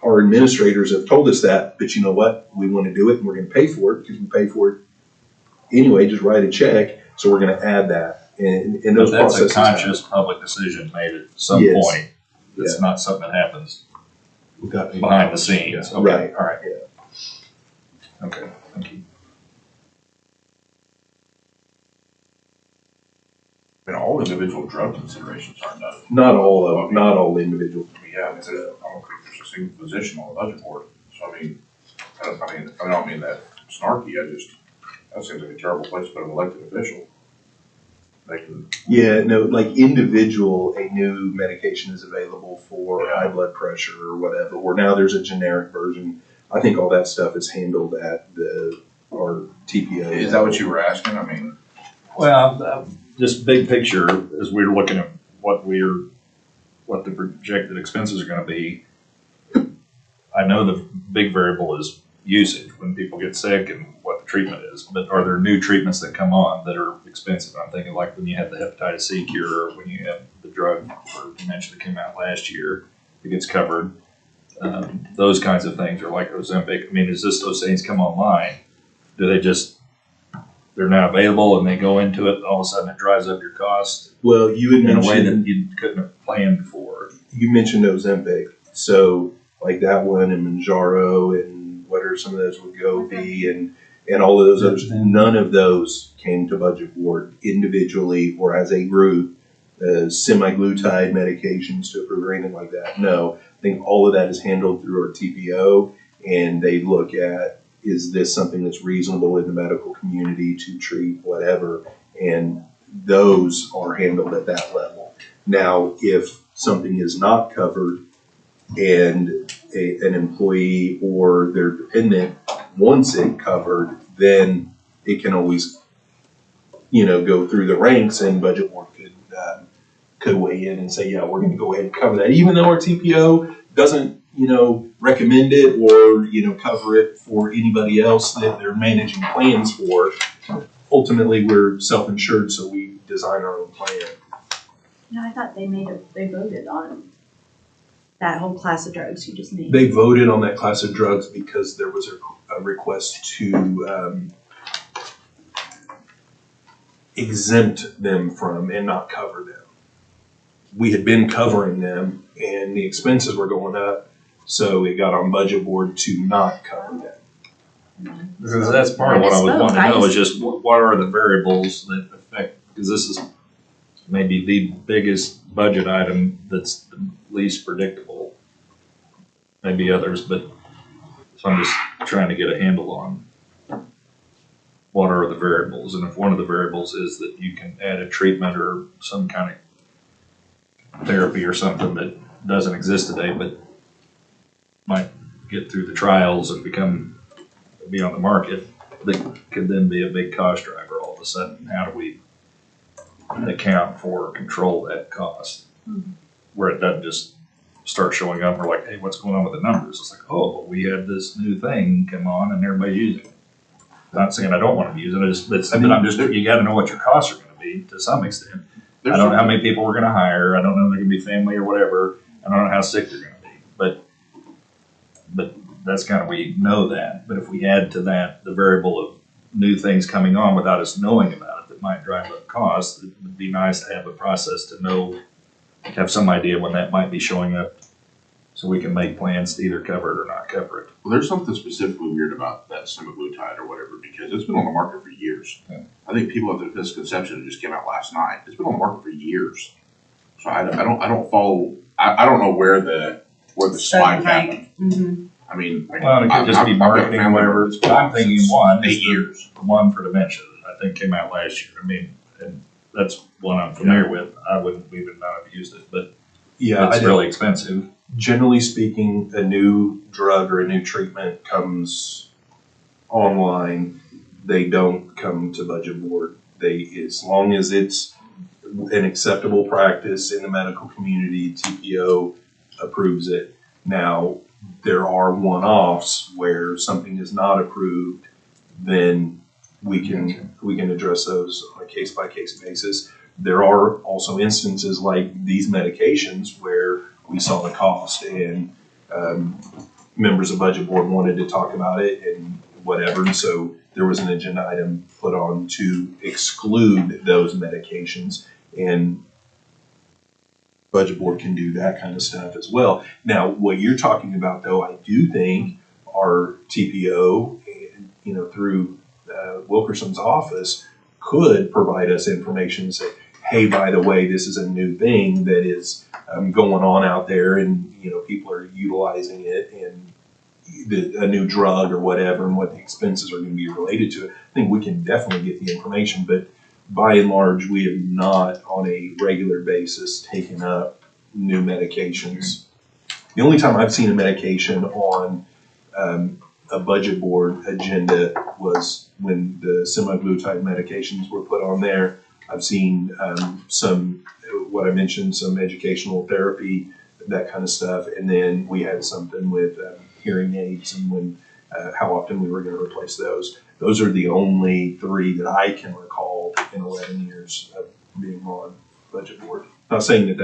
Our administrators have told us that, but you know what? We want to do it and we're going to pay for it, because we pay for it anyway, just write a check. So we're going to add that. And those But that's a processes happen. conscious public decision made at some Yes. point. It's not something that happens Without any behind the knowledge. scenes. Yeah. Okay, Right. all right. Yeah. Okay, thank you. And all individual drug considerations are noted. Not all of them, not all individual. Yeah, because I don't think there's a single position on the budget board. So I mean, I don't mean that snarky, that seems like a terrible place to put an elected official. They can, Yeah, no, like individual, a new medication is available for high blood pressure or whatever, or now there's a generic version. I think all that stuff is handled at our TPO. is that what you were asking? I mean, Well, just big picture, as we're looking at what the projected expenses are gonna be, I know the big variable is usage, when people get sick and what the treatment is, but are there new treatments that come on that are expensive? I'm thinking like when you have the hepatitis C cure, or when you have the drug for dementia that came out last year, it gets covered. Those kinds of things are like Ozempic. I mean, is those things come online? Do they're now available and they go into it, and all of a sudden it drives up your cost Well, you had in a way that mentioned, you couldn't have planned for? you mentioned Ozempic, so like that one and Manjaro and what are some of those, Wegovy and all of those others. None of those came to Budget Board individually or as a group, semaglutide medications to approve or anything like that. No, I think all of that is handled through our TPO, and they look at, is this something that's reasonable in the medical community to treat whatever, and those are handled at that level. Now, if something is not covered and an employee or their dependent wants it covered, then it can always, go through the ranks, and Budget Board could weigh in and say, yeah, we're going to go ahead and cover that, even though our TPO doesn't, recommend it or, cover it for anybody else that they're managing plans for. Ultimately, we're self-insured, so we design our own plan. no, I thought they voted on that whole class of drugs you just named. They voted on that class of drugs because there was a request to exempt them from and not cover them. We had been covering them and the expenses were going up, so it got on Budget Board to not cover them. Because that's part of what I was wanting to know, is just what are the variables that affect, because this is maybe the biggest budget item that's the least predictable. Maybe others, but so I'm just trying to get a handle on what are the variables? And if one of the variables is that you can add a treatment or some kind of therapy or something that doesn't exist today, but might get through the trials and be on the market, that could then be a big cost driver all of a sudden. How do we account for or control that cost? Where it doesn't just start showing up, we're like, hey, what's going on with the numbers? It's like, oh, we had this new thing come on and everybody's using it. Not saying I don't want to use it, you gotta know what your costs are gonna be to some extent. I don't know how many people we're gonna hire, I don't know if they're gonna be family or whatever, I don't know how sick they're gonna be, but that's kind of, we know that. But if we add to that the variable of new things coming on without us knowing about it that might drive up costs, it would be nice to have a process to know, have some idea when that might be showing up, so we can make plans to either cover it or not cover it. Well, there's something specifically weird about that semaglutide or whatever, because it's been on the market for years. Yeah. I think people have this misconception, it just came out last night. It's been on the market for years. So I don't follow, I don't know where the spike happened. Mm-hmm. I mean. Well, it could just be marketing or whatever. I'm thinking one is 8 years. the one for dementia that I think came out last year. I mean, and that's one I'm familiar with. I wouldn't even not have used it, but Yeah, it's really expensive. generally speaking, a new drug or a new treatment comes online, they don't come to budget board. As long as it's an acceptable practice in the medical community, TPO approves it. Now, there are one-offs where something is not approved, then we can address those on a case-by-case basis. There are also instances like these medications where we saw the cost and members of budget board wanted to talk about it and whatever. And so there was an agenda item put on to exclude those medications, and budget board can do that kind of stuff as well. Now, what you're talking about though, I do think our TPO, and, through Wilkerson's office could provide us information and say, hey, by the way, this is a new thing that is going on out there, and people are utilizing it, and a new drug or whatever, and what the expenses are going to be related to it. I think we can definitely get the information, but by and large, we have not on a regular basis taken up new medications. The only time I've seen a medication on a budget board agenda was when the semaglutide medications were put on there. I've seen some, what I mentioned, some educational therapy, that kind of stuff. And then we had something with hearing aids and when how often we were going to replace those. Those are the only three that I can recall in 11 years of being on budget board. Not saying that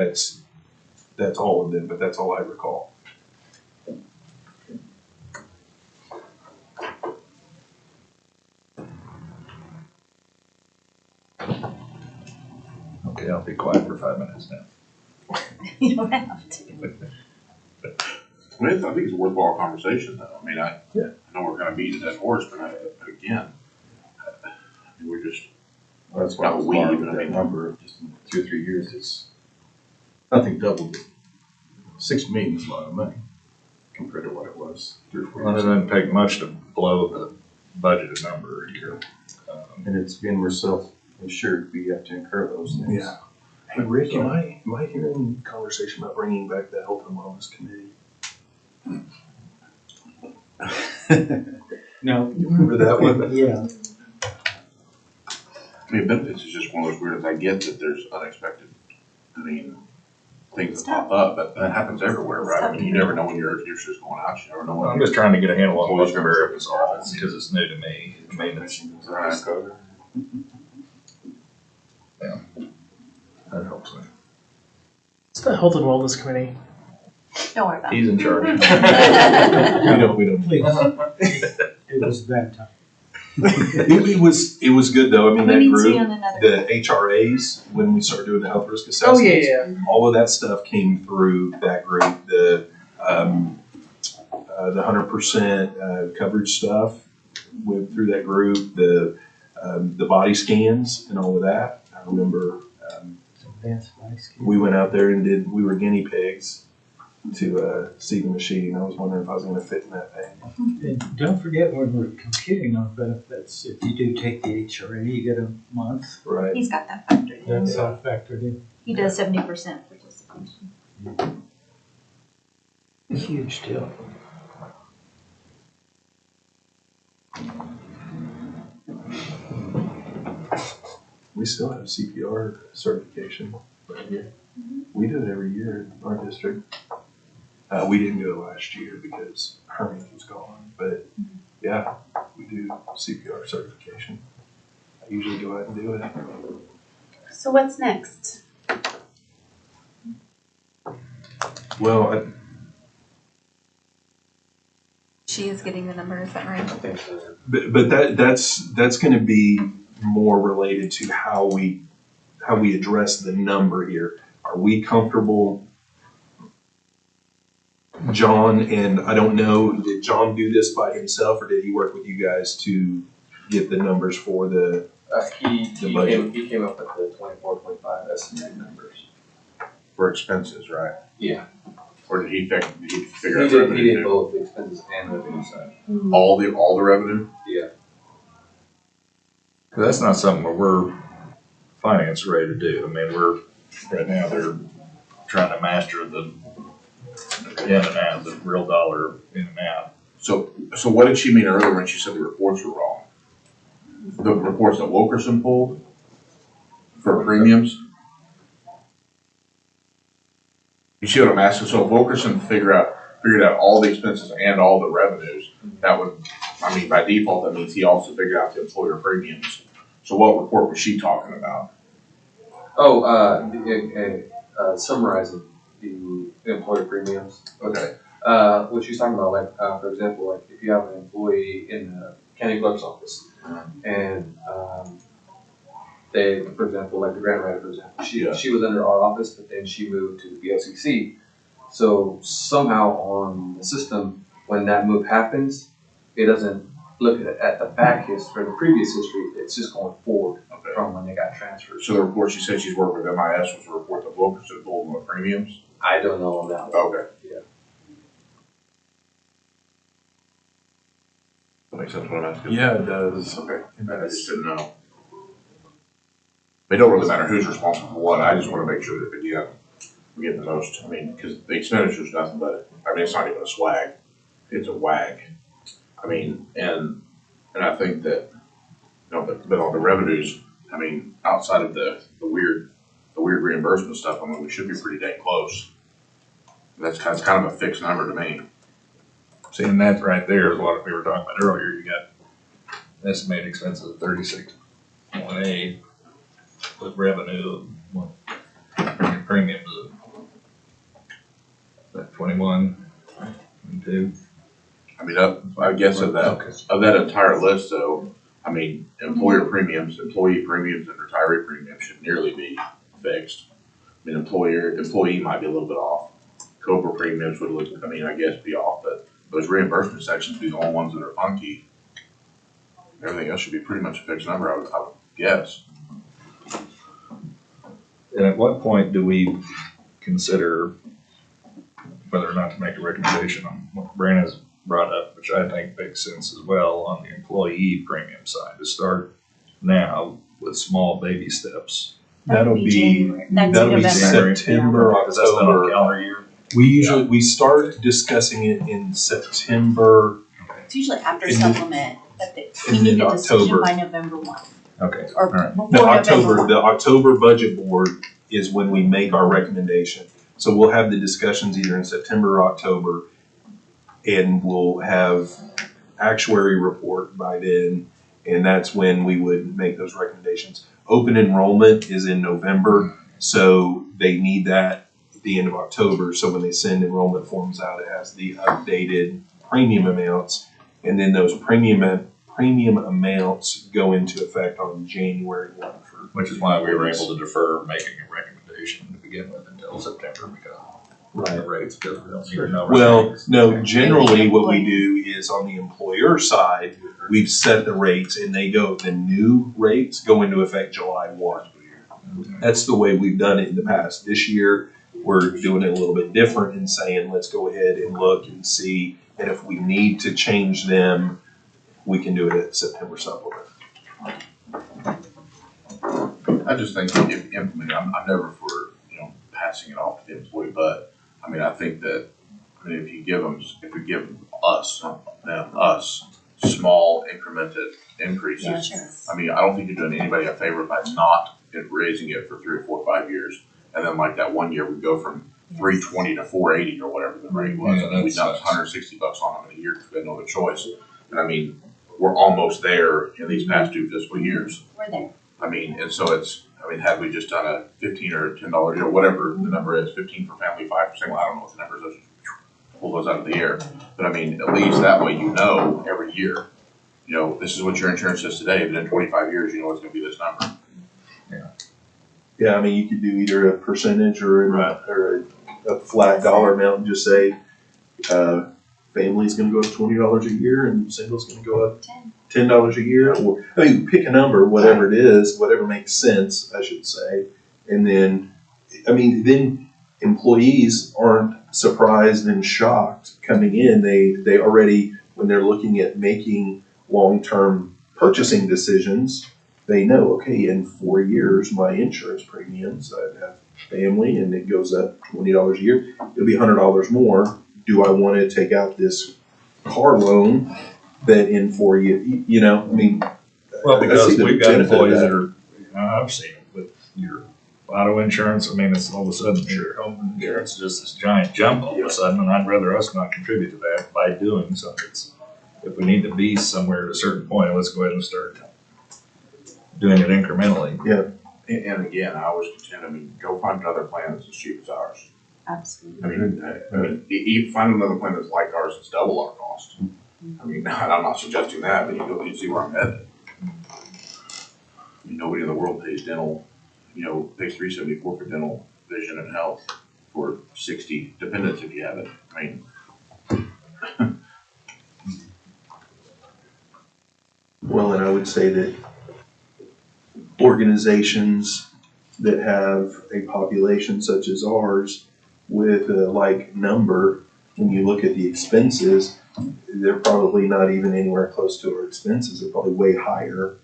that's all of them, but that's all I recall. Okay, I'll be quiet for 5 minutes now. You don't have to. I think it's a worthwhile conversation though. I mean, I know we're kind of beating that horse, but again, we're just. Well, that's why I was Not with I mean, that number, just in 2 or 3 years, it's nothing doubled it. 6 million is a lot of money compared to what it was 3 or 4 Well, years it ago. doesn't take much to blow the budgeted number here. And it's being we're self-insured, we have to incur those things. Yeah. Hey, Rick, am I hearing conversation about bringing back the Health and Wellness Committee? No. You remember that one? Yeah. I mean, benefits is just one of those weird, I get that there's unexpected, things that pop up, but that happens everywhere, right? I mean, you never know when your shit's going out, you never know when. I'm just trying to get a handle on what the Always variables are, because it's new to me. I mean, Right. that helps me. It's the Health and Wellness Committee. Don't worry about it. He's in charge. We don't. Please. It was bad time. It was good though. I mean, We that need to group, see on another. the HRAs, when we started doing the health risk Oh, assessments, yeah. all of that stuff came through that group. The 100% coverage stuff went through that group. The body scans and all of that. I remember Advanced life skill. we went out there and we were guinea pigs see the machine. I was wondering if I was gonna fit in that thing. And don't forget when we're computing on benefits, if you do take the HRA, you get a month. Right. He's got that factored in. That's all factored in. He does 70% participation. Huge deal. We still have CPR certification right here. We do it every year in our district. We didn't go last year because Hermes was gone, but yeah, we do CPR certification. I usually go out and do it. So what's next? Well, She is getting the number, is that right? I think so. but that's going to be more related to how we address the number here. Are we comfortable, John? And I don't know, did John do this by himself or did he work with you guys to get the numbers for the? He budget. came up with the 24, 25 estimated numbers. For expenses, right? Yeah. Or did he figure He out did revenue? both the expenses and revenue side. All the revenue? Yeah. That's not something where we're finance ready to do. I mean, right now, they're trying to master the in and out, the real dollar in and out. So what did she mean earlier when she said the reports were wrong? The reports that Wilkerson pulled for premiums? You see what I'm asking? So if Wilkerson figured out all the expenses and all the revenues, that would, I mean, by default, that means he also figured out the employer premiums. So what report was she talking about? Summarizing the employer premiums. Okay. What she's talking about, like, for example, like if you have an employee in the county clerk's office and they, for example, like the grant writer, for example, she was under our office, but then she moved to the BLCC. So somehow on the system, when that move happens, it doesn't look at the back history, the previous history, it's just going forward from when they got transferred. So the report she said she's working with MIS was a report that Wilkerson pulled on the premiums? I don't know on that one. Okay. Yeah. That makes sense what I'm asking? Yeah, it does. Okay. I just didn't know. It don't really matter who's responsible for what, I just wanna make sure that, yeah, we get the most, I mean, because the expenditure's nothing but, I mean, it's not even a swag, it's a wag. I mean, and I think that, you know, but on the revenues, I mean, outside of the weird reimbursement stuff, I mean, we should be pretty dang close. That's kind of a fixed number to me. Seeing that right there is what we were talking about earlier. You got estimated expenses of 36.8 with revenue of premiums of 21, 22. I mean, I guess of that entire list though, I mean, employer premiums, employee premiums, and retiree premiums should nearly be fixed. I mean, employee might be a little bit off. COBRA premiums would look, I mean, I guess be off, but those reimbursement sections be the only ones that are funky. Everything else should be pretty much a fixed number, I would guess. And at what point do we consider whether or not to make a recommendation on what Brandon's brought up, which I think makes sense as well, on the employee premium side, to start now with small baby steps? That'll be January. That's that'll be November. September, Because that's not on October. calendar year. We start discussing it in September. It's usually after And supplement, but we and need then a decision October. by November 1, Okay, or all right. before No, November October, 1. the October budget board is when we make our recommendation. So we'll have the discussions either in September or October, and we'll have actuary report by then, and that's when we would make those recommendations. Open enrollment is in November, so they need that at the end of October. So when they send enrollment forms out, it has the updated premium amounts, and then those premium amounts go into effect on January 1 for. Which is why we were able to defer making a recommendation to begin with until September, because the rates, because we don't need to know. Well, rates. no, generally what we do is on the employer side, we've set the rates and the new rates go into effect July 1. That's the way we've done it in the past. This year, we're doing it a little bit different and saying, let's go ahead and look and see, and if we need to change them, we can do it at September supplement. I just think if implementing, I'm never for, passing it off to the employee, but, I think that, if you give them, if we give us small incremented increases. Yeah, sure. I don't think you're doing anybody a favor by not raising it for 3 or 4 or 5 years. And then like that one year we go from 320 to 480 or whatever the rate was. Yeah, We dumped $160 on them in a year because we had no other choice. And we're almost there in these past 2 fiscal years. We're there. And so it's, had we just done a $15 or $10 deal, whatever the number is, 15 for family, 5%, well, I don't know what the number is, pull those out of the air. But at least that way every year, this is what your insurance is today, but in 25 years, it's gonna be this number. Yeah, you could do either a percentage or a flat dollar amount and just say, family's gonna go up $20 a year and single's gonna go up $10 a year, or, pick a number, whatever it is, whatever makes sense, I should say. And then, then employees aren't surprised and shocked coming in. They already, when they're looking at making long-term purchasing decisions, they know, okay, in 4 years, my insurance premiums, I have family and it goes up $20 a year, it'll be $100 more. Do I want to take out this car loan that in 4 years, Well, I because see the we've got benefit of employees that. that are, I've seen it with your auto insurance, it's all of a sudden your home insurance is just this giant jump all of a sudden, and I'd rather us not contribute to that by doing something. If we need to be somewhere at a certain point, let's go ahead and start doing it incrementally. Yeah. And again, I always contend, go find another plan that's as cheap as ours. Absolutely. You find another plan that's like ours that's double our cost. I'm not suggesting that, but you see where I'm headed. Nobody in the world pays dental, pays $374 for dental, vision, and health for 60 dependents if you have it. Well, and I would say that organizations that have a population such as ours with a like number, when you look at the expenses, they're probably not even anywhere close to our expenses. They're probably way higher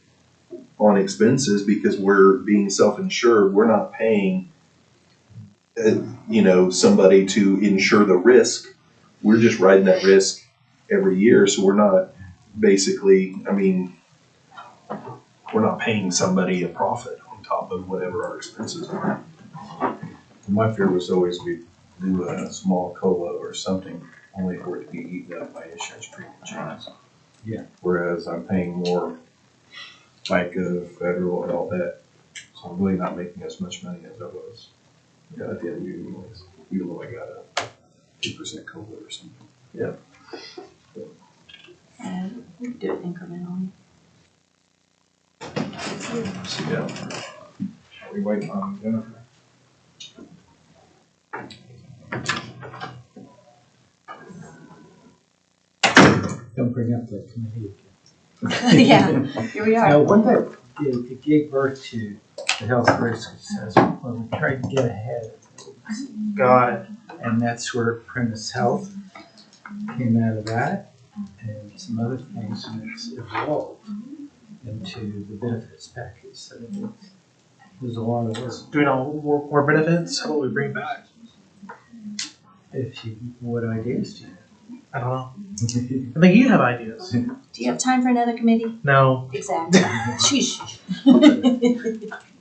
on expenses because we're being self-insured. We're not paying, somebody to insure the risk. We're just riding that risk every year. So we're not basically, we're not paying somebody a profit on top of whatever our expenses are. My fear was always we do a small COLA or something, only for it to be eaten up by insurance premium changes. Yeah. Whereas I'm paying more FICA, federal, and all that, so I'm really not making as much money as I was. At the end of the year anyways, even though I got a 2% COLA or something. Yeah. And we can do it incrementally. Are we waiting on Jennifer? Don't bring up that committee again. Yeah, here we are. Now, one that it gave birth to the health risk assessment, when we tried to get ahead of things. Got it. And that's where Premise Health came out of that, and some other things, and it's evolved into the benefits package. So there's a lot of work. Doing all more benefits, how about we bring it back? What ideas do you have? I don't know. I think you have ideas. Do you have time for another committee? No. Exactly. Sheesh.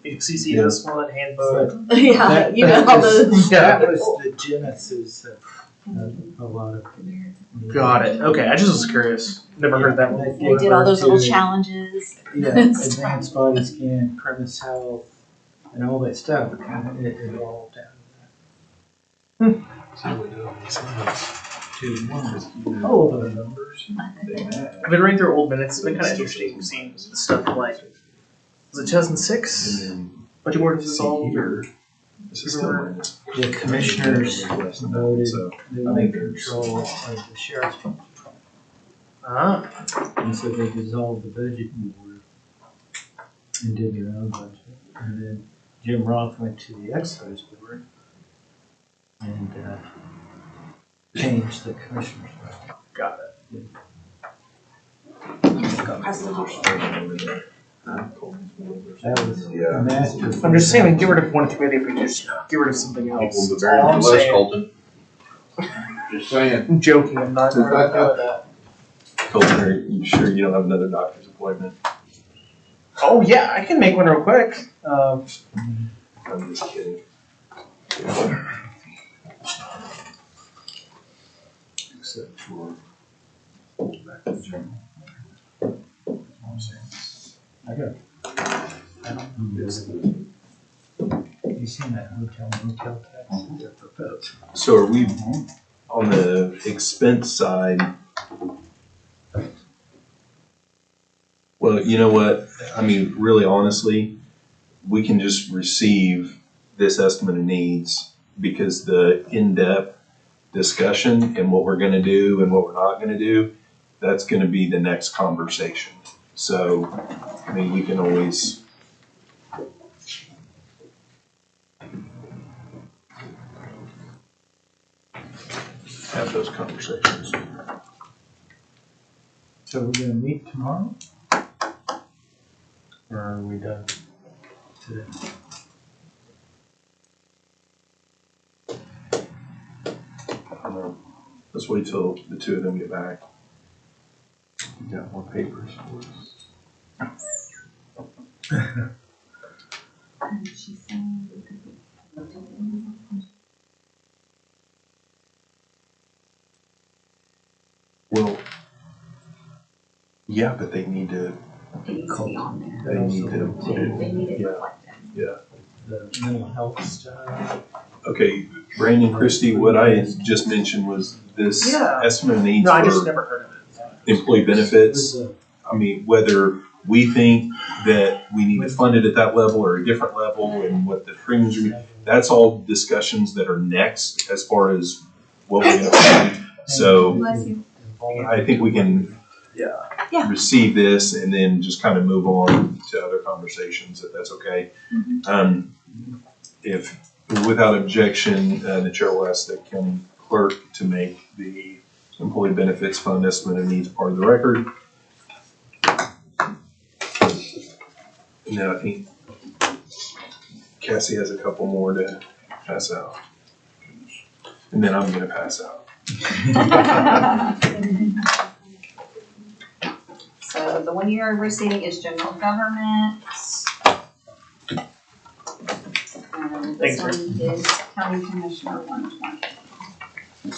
CC us for that handbook. Yeah, you know all those. That was the genesis of a lot of. Got it. Okay, I just was curious. Never heard that one They before. We did all those little challenges. Yeah, advanced body scan, Premise Health, and all that stuff. It evolved out of that. All of the numbers. I've been reading through old minutes. It's been kind of interesting seeing the stuff like, was it 2006? Bunch of words dissolved or? The commissioners voted they wanted control of the sheriff's department. And so they dissolved the budget board and did their own budget. And then Jim Roth went to the Excise board and change the commissioners. Got it. That was Yeah. master. I'm just saying, we can get rid of one committee if we just get rid of something else. Equal the That's all I'm variance less, saying. Colton. Just saying. I'm joking, I'm not doing that. Colton, are you sure you don't have another doctor's appointment? Oh, yeah, I can make one real quick. I'm just kidding. Except for. Back to the general. That's all I'm saying. I don't know. You seen that motel tax? So are we on the expense side? Well, you know what? I mean, really honestly, we can just receive this estimate of needs because the in-depth discussion and what we're gonna do and what we're not gonna do, that's gonna be the next conversation. So, I mean, we can always have those conversations. So we're gonna meet tomorrow? Or are we done today? I don't know. Let's wait till the two of them get back. You got more papers for us. She's saying we could be. Well, yeah, but they need to, It needs to be on there. they need to put it, They need it yeah. reflected. The mental health stuff. Okay, Brandon, Christie, what I had just mentioned was this Yeah. estimate of needs No, I just for never heard of it. employee benefits. I mean, whether we think that we need to fund it at that level or a different level and what the premiums are, that's all discussions that are next as far as what we're gonna fund. So Bless you. I think we can Yeah. receive this and then just kind of move on to other conversations, if that's okay. If, without objection, the chair will ask the county clerk to make the employee benefits fund estimate of needs part of the record. And then I think Cassie has a couple more to pass out. And then I'm gonna pass out. So the one you're receiving is general government. And this Thanks, one is county commissioner 120.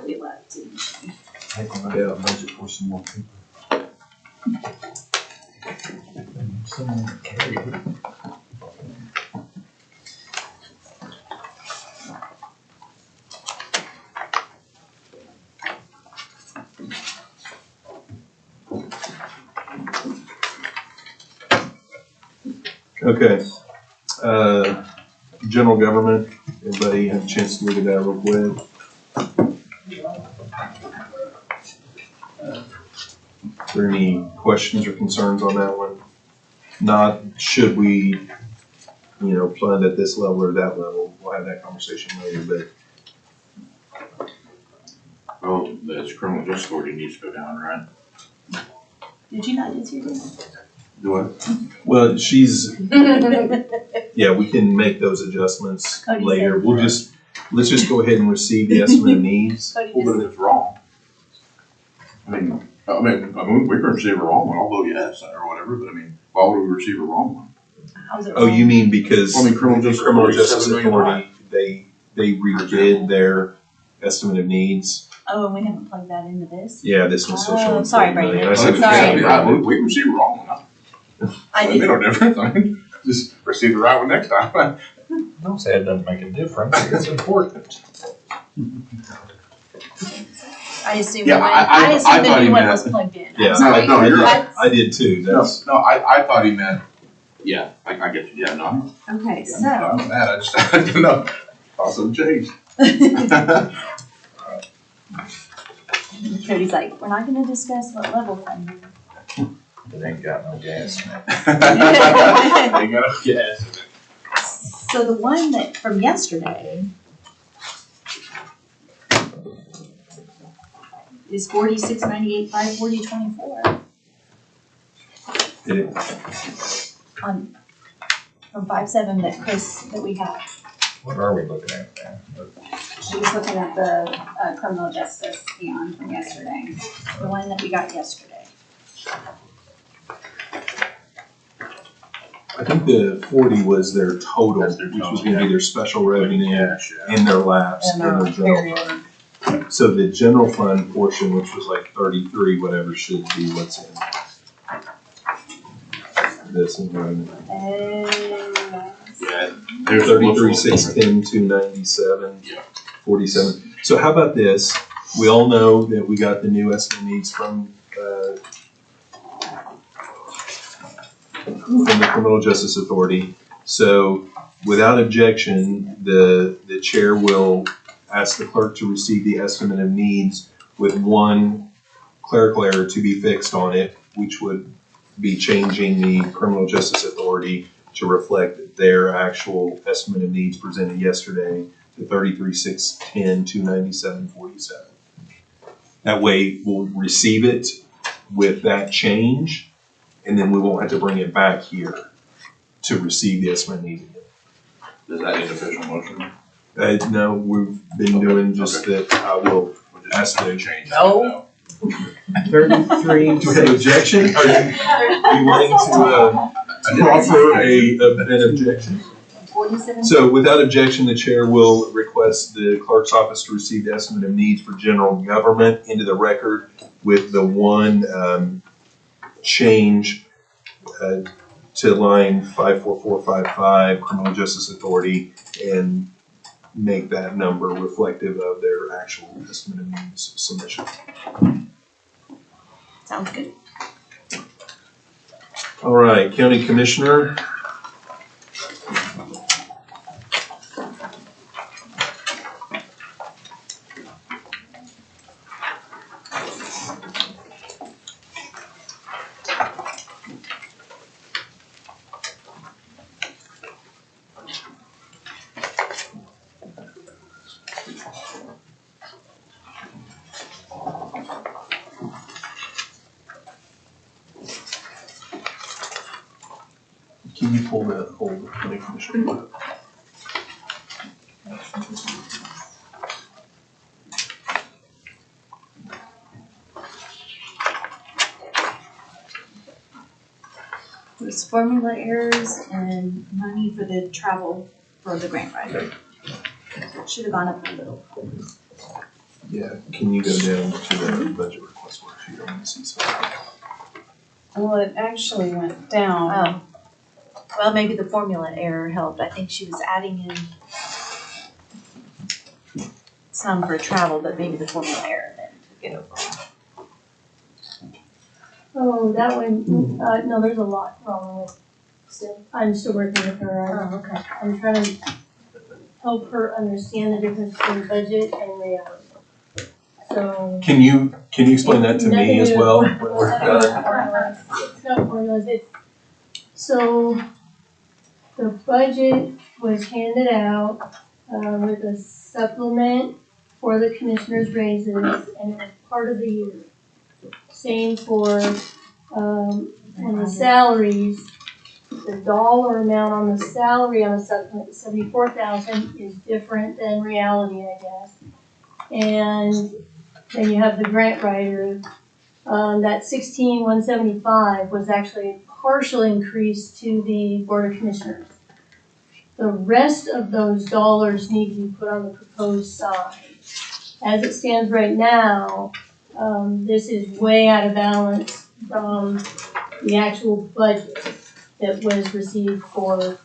We left. I think we're gonna budget for some more people. Someone to carry it. Okay. General government, everybody have a chance to look at that real quick. Are there any questions or concerns on that one? Not should we, fund at this level or that level, we'll have that conversation later, but Well, this criminal justice authority needs to go down, right? Did you not just hear this? Do what? well, she's, yeah, we can make those adjustments Cody later. said- Let's just go ahead and receive the estimate of needs. Cody Well, just, but if it's wrong. I mean, we can receive a wrong one, I'll vote yes, or whatever, but I mean, why would we receive a wrong one? how's it Oh, you wrong? mean because I mean, criminal justice criminal authority is justice $7 million high. authority, they redid their estimate of needs. Oh, and we haven't plugged that into this? Yeah, this one's still showing. Oh, sorry, 40 million. Brandon. I see what you're saying. Sorry. We can receive a wrong one, I it made did, no difference, I mean, just receive the right one next time. Don't say it doesn't make a difference, it's important. I assumed, Yeah, I the thought he new one meant- was plugged in. Yeah. I'm sorry. No, you're right. I did too, that's, I thought he meant Yeah, I get you, yeah, no. Okay, I'm fine with that, I just, I didn't know, possible change. Cody's like, we're not gonna discuss what level funding. It ain't got no gas in it. They got a gas in it. So the one that from yesterday is 4698,540.24 on from 5/7 that we have. What are we looking at now? She was looking at the criminal justice peon from yesterday. The one that we got yesterday. I think the 40 was their total, That's their which was total, gonna be their special revenue Cash, yeah. and their lapse and their general fund. So the general fund portion, which was like 33, whatever, should be what's in this environment. Yeah, there's 33, 610, 297, Yeah. 47. So how about this? We all know that we got the new estimate needs from the Criminal Justice Authority. So without objection, the chair will ask the clerk to receive the estimate of needs with one clerical error to be fixed on it, which would be changing the Criminal Justice Authority to reflect their actual estimate of needs presented yesterday to 33,610, 297.47. That way we'll receive it with that change, and then we won't have to bring it back here to receive the estimate needed. Does that need official motion? No, we've been doing just that. I will We'll just ask the change. No. 33. Do we have an objection? Are you willing to offer an objection? 47. So without objection, the chair will request the clerk's office to receive the estimate of needs for general government into the record with the one change to line 54455, Criminal Justice Authority, and make that number reflective of their actual estimate of needs submission. Sounds good. All right, County Commissioner. Can you pull that whole County Commissioner up? There's formula errors and money for the travel for the grant writer. It should have gone up a little. Yeah, can you go down to the budget request worksheet? I want to see something. Well, it actually went down. Oh. Well, maybe the formula error helped. I think she was adding in some for travel, but maybe the formula error then took it over. Oh, that one, no, there's a lot wrong with it still. I'm still working with her. Oh, okay. I'm trying to help her understand the difference between budget and reality. So. Can you explain that to me as well when we're done? It's not formulas, so the budget was handed out with a supplement for the commissioners' raises, and it was part of the year. Same for on the salaries, the dollar amount on the salary on the supplement, 74,000, is different than reality, I guess. And then you have the grant writer. That 16,175 was actually a partial increase to the Board of Commissioners. The rest of those dollars need to be put on the proposed side. As it stands right now, this is way out of balance from the actual budget that was received for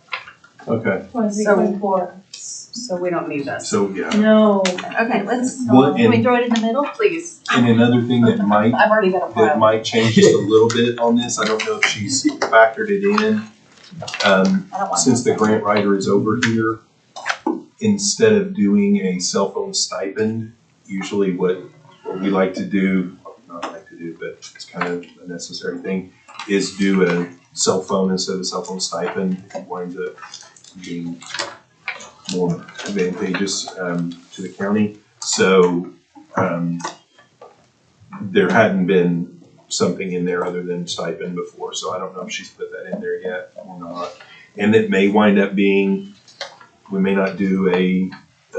Okay, 23-24. So we don't need this. so yeah. No. Okay, let's, What- can we throw it in the middle? Please. And another thing that I've already got a that pile. might change just a little bit on this, I don't know if she's factored it in, I don't want. Since the grant writer is over here, instead of doing a cell phone stipend, usually what we like to do, not like to do, but it's kind of a necessary thing, is do a cell phone instead of cell phone stipend. It winds up being more advantageous to the county. So there hadn't been something in there other than stipend before, so I don't know if she's put that in there yet or not. And it may wind up being, we may not do a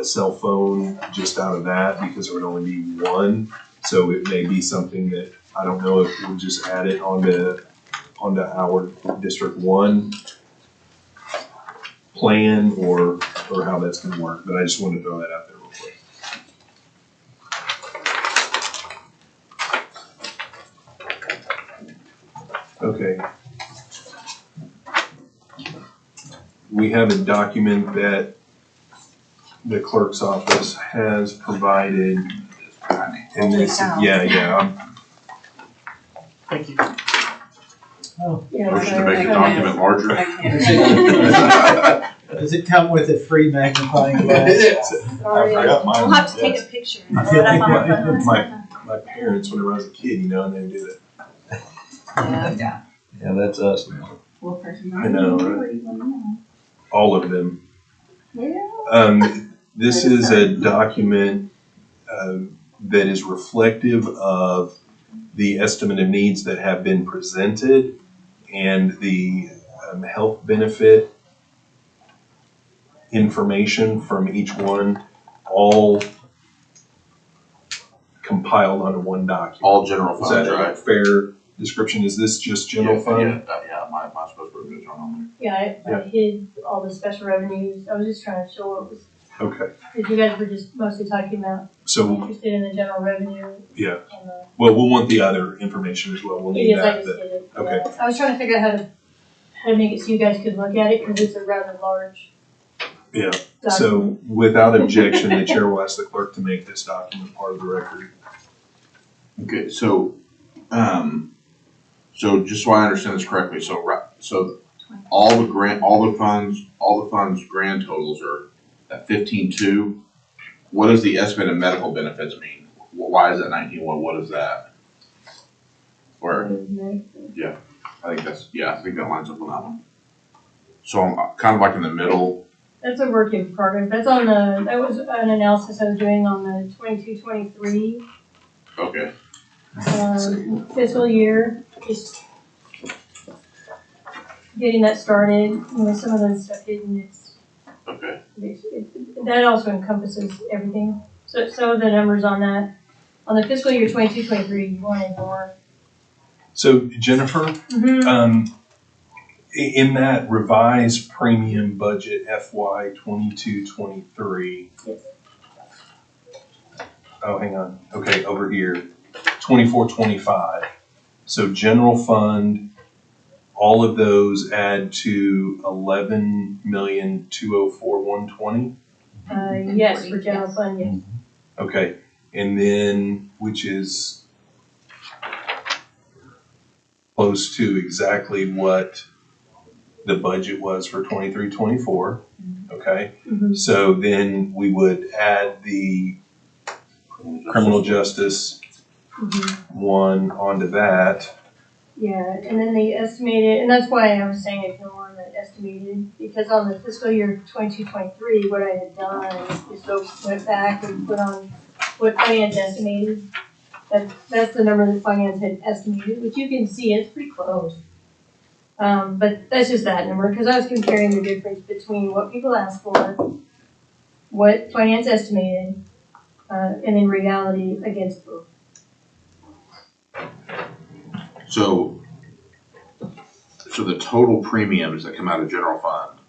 cell phone just out of that because there would only be one. So it may be something that, I don't know if we'll just add it onto our District 1 plan or how that's gonna work, but I just wanted to throw that out there real quick. Okay. We have a document that the clerk's office has provided. And this, yeah. Thank you. Yeah, Motion to so- make the document larger. Does it come with a free magnifying glass? Sorry. We'll have to take a picture and throw it up on our phones. My parents, whenever I was a kid, you know, and they would do that. Yeah. Yeah, that's us now. I know, right? All of them. This is a document that is reflective of the estimate of needs that have been presented and the health benefit information from each one, all compiled onto one document. All general Is funds, that a right? fair description? Is this just general fund? Yeah, mine's supposed to be on Yeah, I hid all the special revenues. I was just trying to show what was, Okay, because you guys were just mostly talking about so, interested in the general revenue yeah, and the. well, we'll want the other information as well. We'll need Yes, I that. just did it. okay. Yeah. I was trying to figure out how to make it so you guys could look at it, because it's a rather large Yeah, document. so without objection, the chair will ask the clerk to make this document part of the record. Okay, so just so I understand this correctly, so all the funds grand totals are at 15.2. What does the estimated medical benefits mean? Why is it 19.1? What is that? Where, I think that lines up on that one. So I'm kind of like in the middle. That's a work in progress. That was an analysis I was doing on the 22-23 Okay, fiscal year. Just getting that started, with some of the stuff hidden, okay. that also encompasses everything. So some of the numbers on that, on the fiscal year 22-23, you wanted more. So Jennifer, Mm-hmm. in that revised premium budget FY 22-23. Yes. Oh, hang on. Okay, over here, 24-25. So general fund, all of those add to 11,204,120. Yes, for general fund, yes. Okay, and then, which is close to exactly what the budget was for 23-24. Okay, Mm-hmm. so then we would add the criminal justice one onto that. Yeah, and then they estimated, and that's why I was saying ignore the estimated, because on the fiscal year 22-23, what I had done is go went back and put on what finance estimated. That's the number that finance had estimated, which you can see it's pretty close. But that's just that number, because I was comparing the difference between what people asked for, what finance estimated, and in reality against both. So the total premiums that come out of general fund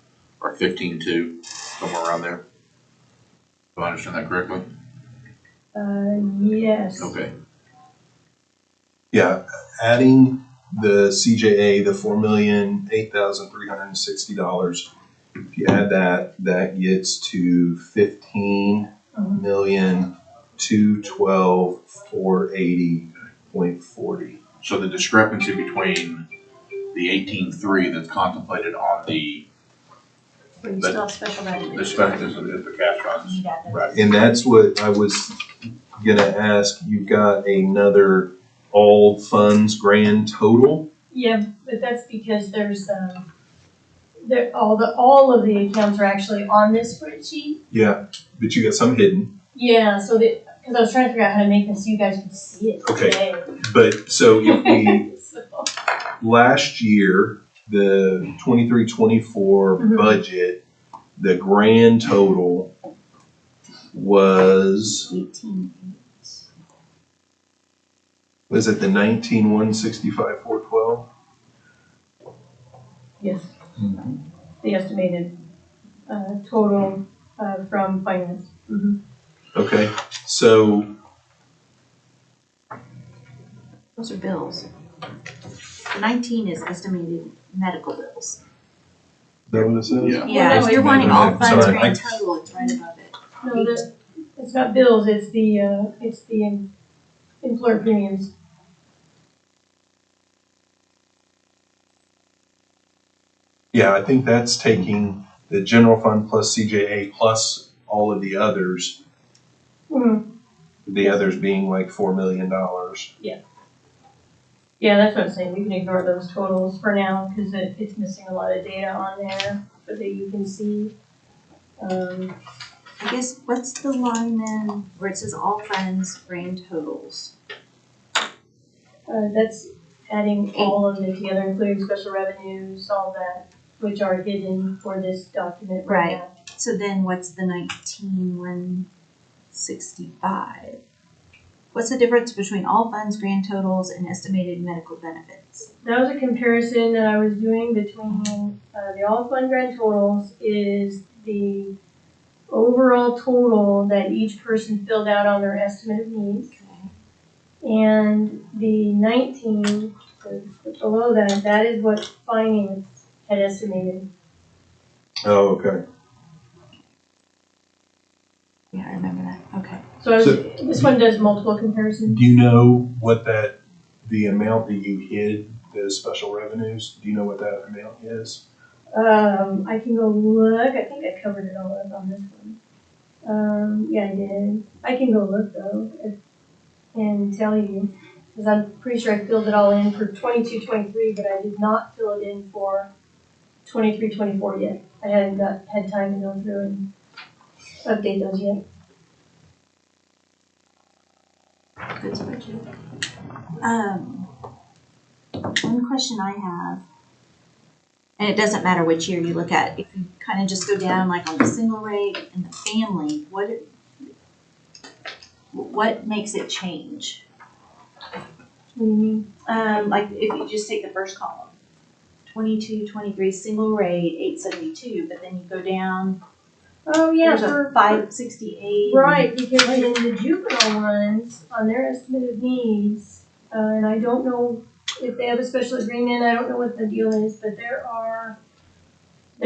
are 15.2, somewhere around there? Do I understand that correctly? Yes. Okay. Yeah, adding the CJA, the $4,008,360. If you add that, that gets to 15,212,480.40. So the discrepancy between the 18.3 that's contemplated on the But you still have special revenue. the cash funds. You got that. Right. And that's what I was gonna ask, you've got another all funds grand total? Yeah, but that's because there's, all of the accounts are actually on this spreadsheet. Yeah, but you got some hidden. Yeah, so that, cause I was trying to figure out how to make this so you guys could see it Okay. today. But, so if we, So, last year, the 23-24 Mhm. budget, the grand total was 18. it the 19,165,412? Yes. The estimated, total, from finance. Mhm. Okay, so, Those are bills. The 19 is estimated medical bills. is that what it says? Yeah. Yeah, if you're wanting all funds Sorry, grand total, it's right above it. No, it's not bills, it's the employer premiums. Yeah, I think that's taking the general fund plus CJA plus all of the others, Mhm. the others being like $4 million. Yeah, that's what I'm saying, we can ignore those totals for now, cause it's missing a lot of data on there, so that you can see. I guess, what's the line then where it says all funds grand totals? That's adding all of it together, including special revenues, all that, which are hidden for this document right now. So then what's the 19,165? What's the difference between all funds grand totals and estimated medical benefits? That was a comparison that I was doing between, the all fund grand totals is the overall total that each person filled out on their estimate of needs. Okay. And the 19, so below that, that is what finance had estimated. Oh, okay. Yeah, I remember that. Okay. So this one does multiple comparisons. Do you know what the amount that you hid, the special revenues, do you know what that amount is? I can go look, I think I covered it all up on this one. Yeah, I did. I can go look though, and tell you, because I'm pretty sure I filled it all in for 22-23, but I did not fill it in for 23-24 yet. I hadn't had time to go through and update those yet. Good spreadsheet. One question I have, and it doesn't matter which year you look at, if you kind of just go down like on the single rate and the family, what makes it change? What do you mean? Like if you just take the first column, 22-23 single rate, 872, but then you go down, Oh, yeah, there's a for 568. right, because in the juvenile ones, on their estimate of needs, and I don't know if they have a special agreement, I don't know what the deal is, but there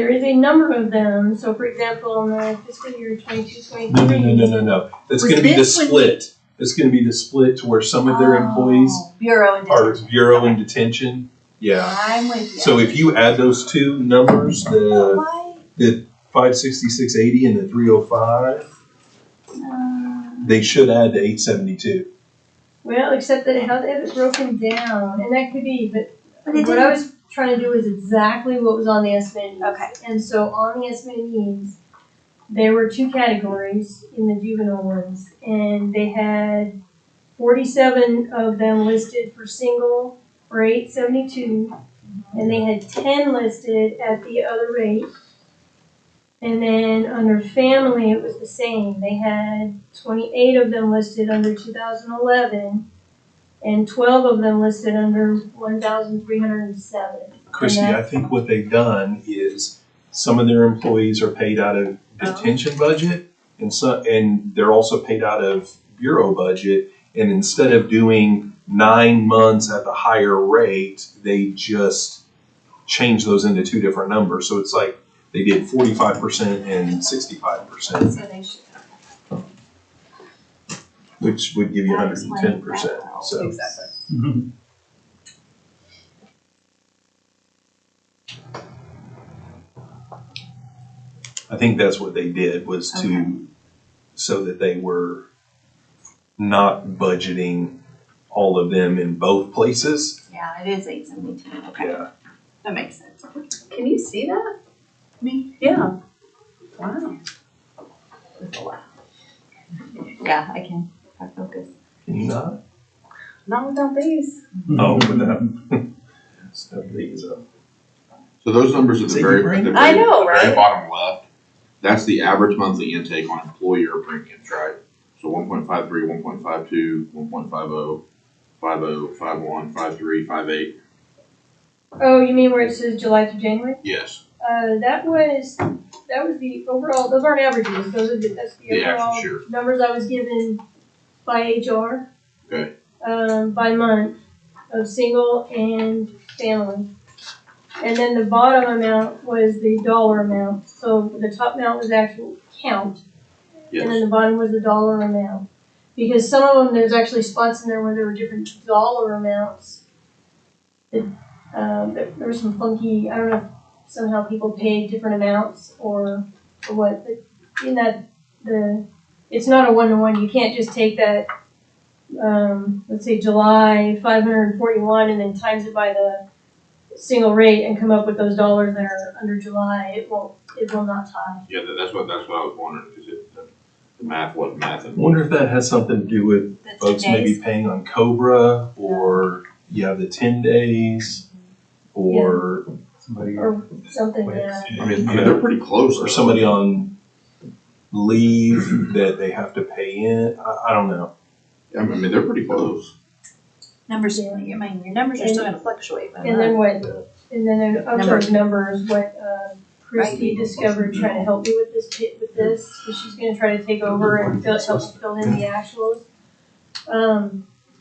is a number of them. So for example, in the fiscal year 22-23. No. That's Was gonna be the this when split. It's gonna be the split to where some of their employees Bureau and are detention. bureau and detention. Yeah. I'm with you. So if you add those two numbers, Why? the 566.80 and the 305, they should add to 872. Well, except that how they have it broken down, and that could be, but But it what I didn't. was trying to do is exactly what was on the estimate. Okay. And so on the estimated needs, there were two categories in the juvenile ones, and they had 47 of them listed for single for 872, and they had 10 listed at the other rate. And then under family, it was the same. They had 28 of them listed under 2011, and 12 of them listed under 1,307. Chrissy, And I think what they've done is some of their employees are paid out of detention budget, and they're also paid out of bureau budget. And instead of doing 9 months at the higher rate, they just change those into two different numbers. So it's like they did 45% and 65%, So they should. which would give you That explains 110%. that well. So Exactly. I think that's what they did, was to, so that they were not budgeting all of them in both places. Yeah, it is 872. Okay, Yeah. that makes sense. Can you see that? Me? Yeah. Wow. Yeah, I can. I focus. Can you not? Not without these. Oh, without. Step these up. So those numbers at the So you very, bring- at the I very, know, very right? bottom left, that's the average monthly intake on employer premiums, right? So 1.53, 1.52, 1.50, 50, 51, 53, 58. Oh, you mean where it says July through January? Yes, That was the overall, those aren't averages, that's the the actual overall share. numbers I was given by HR. Okay. By month of single and family. And then the bottom amount was the dollar amount, so the top amount was actual count, and then Yes. the bottom was the dollar amount. Because some of them, there's actually spots in there where there were different dollar amounts. There were some funky, I don't know if somehow people paid different amounts or what, but in that, it's not a one-to-one, you can't just take that, let's say July 541 and then times it by the single rate and come up with those dollars that are under July, it will not tie. Yeah, that's what I was wondering, because the math wasn't math. I wonder if that has something to do with The 10 folks maybe days. paying on Cobra, or you have the 10 days, or Somebody. Or something, yeah. I mean, they're pretty close. or somebody on leave that they have to pay in. I don't know. I mean, they're pretty close. Numbers, I mean, your numbers are still gonna fluctuate. And then of those numbers, what Christy discovered trying to help me with this, is she's gonna try to take over and help me fill in the actuals.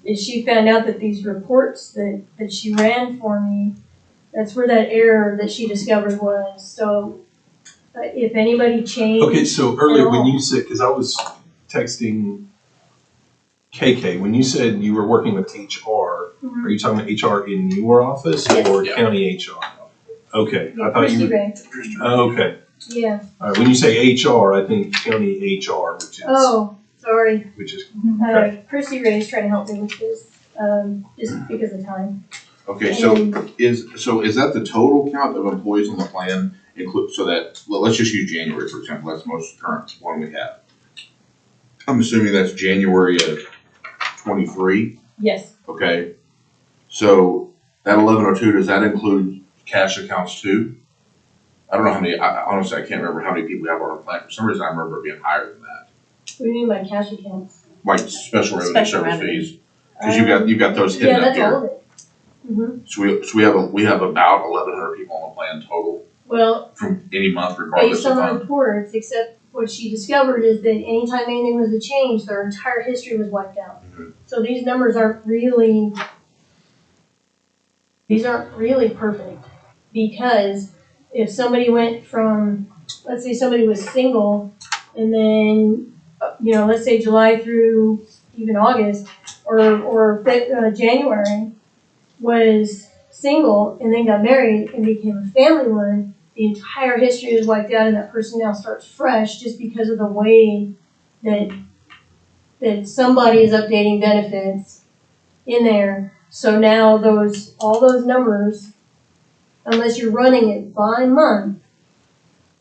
Is she found out that these reports that she ran for me, that's where that error that she discovered was. So if anybody changed. Okay, so earlier when all. you said, because I was texting KK, when you said you were working with HR, Mhm. are you talking about HR in your office Yes. or Yeah. county HR? Okay, I thought Christy you were, Ray, okay. yeah. All right, when you say HR, I think county HR, Oh, sorry. which is, Christy Ray is trying to help me with this, just because of time. Okay, so And- is that the total count of employees on the plan so that, well, let's just use January, for example, that's the most current one we have. I'm assuming that's January of 23, Yes, okay? So that 1102, does that include cash accounts too? I don't know how many, honestly, I can't remember how many people we have on our plan. For some reason, I remember it being higher than that. what do you mean by cash accounts? Like special revenue Special service revenue. fees, because you've got those hidden Yeah, up that's all here. of it. Mm-hmm. So we have about 1,100 people on the plan total Well, from any month regardless based of on the fund. reports, except what she discovered is that anytime anything was to change, their entire history was wiped out. Mhm. So these numbers aren't really perfect. Because if somebody went from, let's say somebody was single, and then, let's say July through even August, or January, was single and then got married and became a family one, the entire history is wiped out and that person now starts fresh just because of the way that somebody is updating benefits in there. So now all those numbers, unless you're running it by month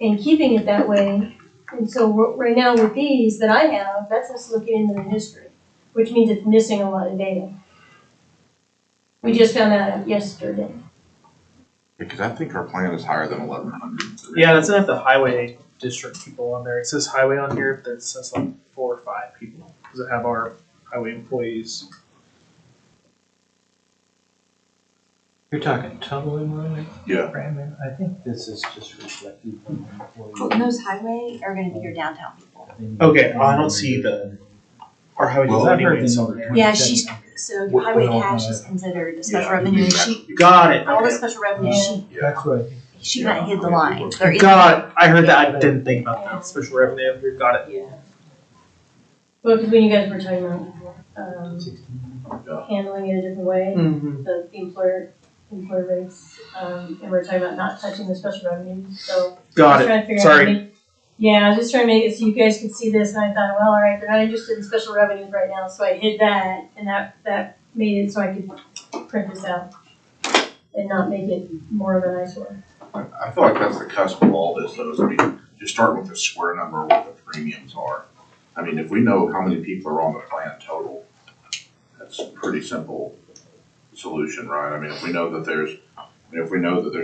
and keeping it that way, and so right now with these that I have, that's us looking into the history, which means it's missing a lot of data. We just found that out yesterday. Because I think our plan is higher than 1,100. Yeah, that's enough the highway district people on there. It says highway on here, but it says like 4 or 5 people. Does it have our highway employees? You're talking total enrollment? Yeah. Brandon, I think this is just reflective of Well, employees. those highway are gonna be your downtown people. Okay, I don't see our highway Well, people I've heard anyways the on number there. Yeah, so Well, highway well, cash is considered a special Yeah, revenue, and you she, Got it. all the special revenue, That's what I think. she kinda hid the line. There is. Got it. I heard that. I didn't think about that. Special revenue. Got it. Well, because when you guys were talking about, 16. handling it a different way, Mm-hmm. the employer rates, and we're talking about not touching the special revenues, so. I Got was it. trying to figure out Sorry. Yeah, I was just trying to make it so you guys could see this, and I thought, well, all right, they're not interested in special revenues right now, so I hid that, and that made it so I could print this out and not make it more of an eyesore. I feel like that's the cusp of all this, though, is, I mean, just starting with the square number of what the premiums are. I mean, if we know how many people are on the plan total, that's a pretty simple solution, right? I mean, if we know that there's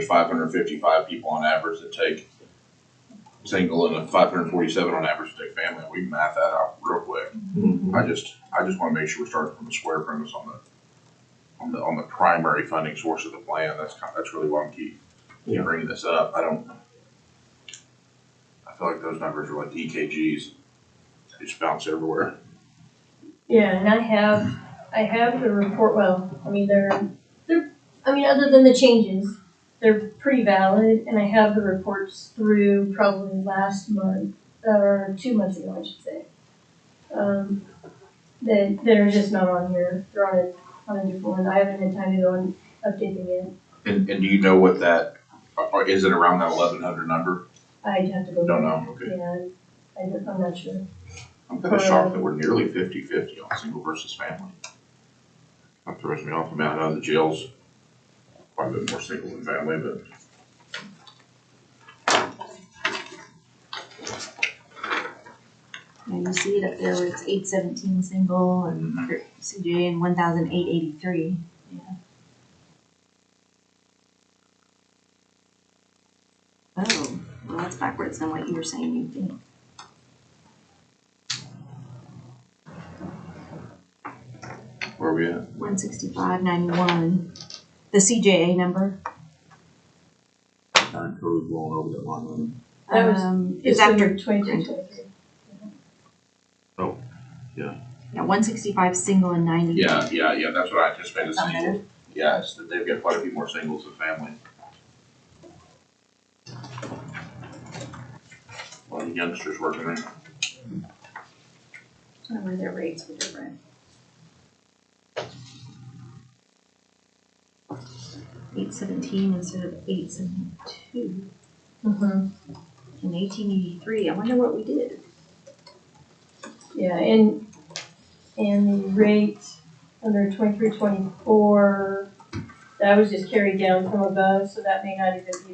555 people on average that take single and 547 on average to take family, we can math that out real quick. I just want to make sure we're starting from the square premise on the primary funding source of the plan. That's really why I'm keep bringing this up. I feel like those numbers are like EKGs. They just bounce everywhere. Yeah, and I have the report, well, I mean, other than the changes, they're pretty valid, and I have the reports through probably last month, or 2 months ago, I should say. They're just not on here, they're on a different one, I haven't had time to go and update them yet. And do you know what that, or is it around that 1,100 number? I'd have to go. Don't know, okay. Yeah, I'm not sure. I'm kind of shocked that we're nearly 50-50 on single versus family. That throws me off. I mean, I know the jail's quite a bit more single than family, but. Yeah, you see it up there where it's 817 single and CJ and 1,883. Yeah. Oh, well, that's backwards than what you were saying you think. Where are we at? 165.91. The CJA number. Current code going over that line. That was, it's after 22. Oh, yeah. Yeah, 165 single and 90. Yeah, that's what I anticipated seeing. Yeah, it's that they've got quite a few more singles than family. A lot of youngsters working there. I wonder where their rates were different. 817 instead of 872. Mm-hmm. In 1883. I wonder what we did. Yeah, and the rate under 23-24, that was just carried down from above, so that may not even be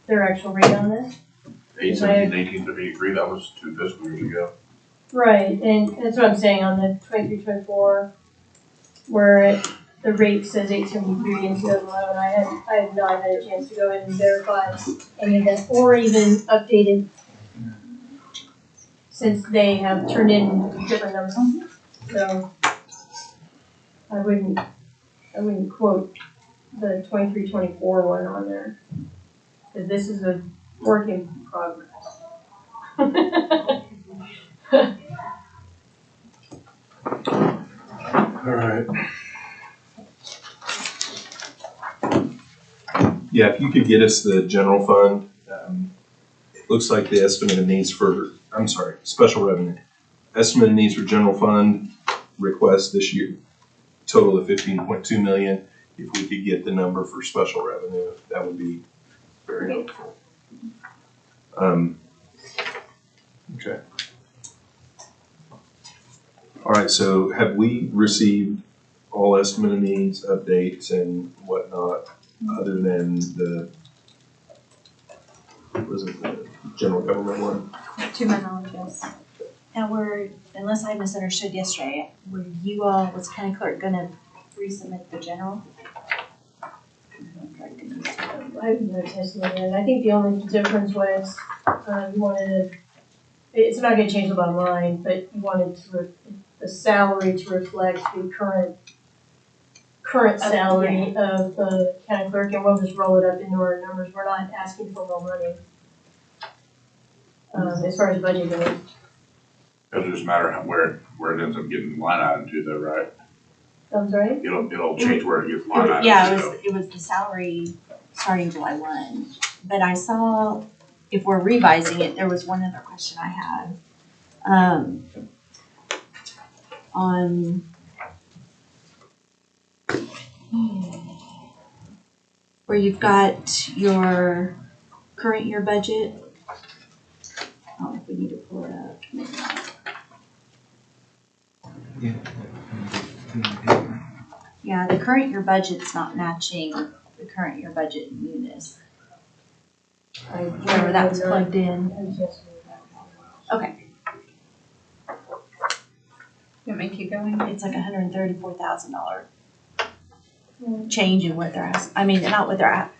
their actual rate on this. 18, 83, that was 2 fiscal years ago. Right, and that's what I'm saying on the 23-24, where the rate says 873 in 2011. I have not had a chance to go in and verify any of that, or even updated since they have turned in different numbers. So I wouldn't quote the 23-24 one on there, because this is a work in progress. All right. Yeah, if you could get us the general fund, it looks like the estimated needs for, special revenue. Estimated needs for general fund request this year, total of 15.2 million. If we could get the number for special revenue, that would be very helpful. Okay. All right, so have we received all estimated needs, updates, and whatnot, other than the general government one? To my knowledge, yes. And unless I misunderstood yesterday, was county clerk gonna resubmit the general? I've no testimony, and I think the only difference was, you wanted it's not gonna change the bottom line, but you wanted the salary to reflect the current salary of the county clerk, and we'll just roll it up into our numbers. We're not asking for more money, as far as budget goes. It'll just matter where it ends up getting line item to, though, right? I'm sorry? It'll change where it gets line item. Yeah, it was the salary starting July 1. But I saw, if we're revising it, there was one other question I had. On where you've got your current year budget don't know if we need to pull it up. Maybe not. Yeah, the current year budget's not matching the current year budget in Munis. Wherever that was plugged in. Okay, You want me to keep going? it's like $134,000 change in what they're asking. I mean, not what they're at.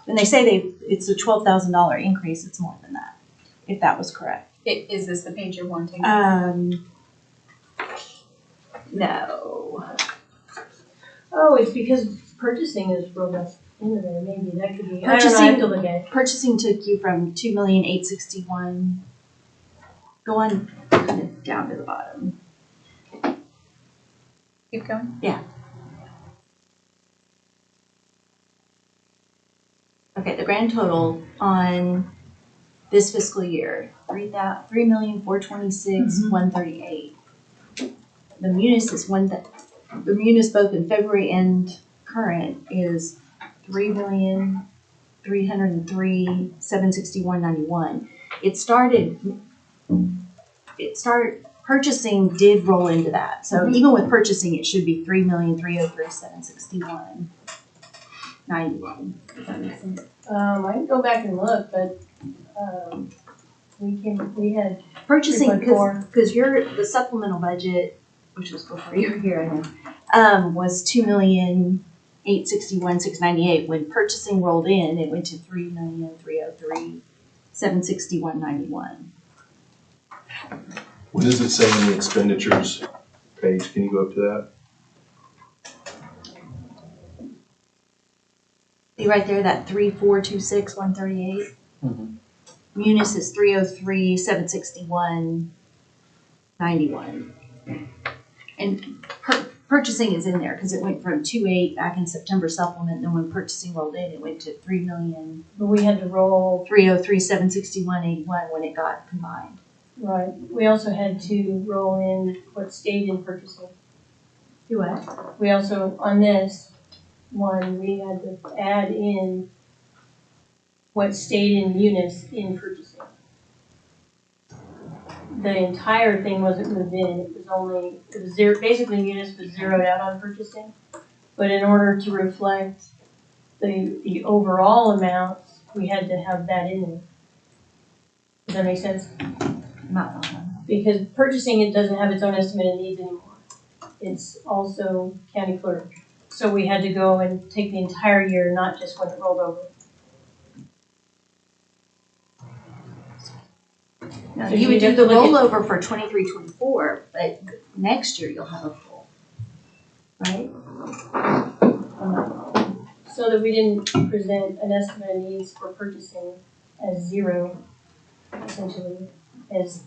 When they say it's a $12,000 increase, it's more than that, if that was correct. Is this the page you're wanting? No. Oh, it's because purchasing is rolled up into there, maybe, that could be, I don't know, I have to look at it. Purchasing took you from 2,861,000. Go on kind of down to the bottom. Keep going. Okay, the grand total on this fiscal year, 3,426,138. The munis is the munis both in February and current is 3,303,761.91. It started, purchasing did roll into that. So even with purchasing, it should be 3,303,761.91. Does that make sense? I can go back and look, but, we had, Purchasing, 3.4. because the supplemental budget, which was before you were here, I know, was 2,861,698. When purchasing rolled in, it went to 3,303,761.91. What does it say in the expenditures page? Can you go up to that? See right there, that 3,426,138. Munis is 303,761.91. And purchasing is in there because it went from 2.8 back in September supplement, and then when purchasing rolled in, it went to 3,303,761.81 but we had to roll, when it got combined. right, we also had to roll in what stayed in purchasing. Do what? We also, on this one, we had to add in what stayed in Munis in purchasing. The entire thing wasn't moved in, it was zero, basically Munis was zeroed out on purchasing. But in order to reflect the overall amounts, we had to have that in there. Does that make sense? Not Because purchasing, it doesn't have its own estimated needs anymore. It's also county clerk. So we had to go and take the entire year, not just when it rolled over. No, So you would you'd do have the to look at- rollover for 23-24, but next year you'll have a full, right? So that we didn't present an estimate of needs for purchasing as zero, essentially, as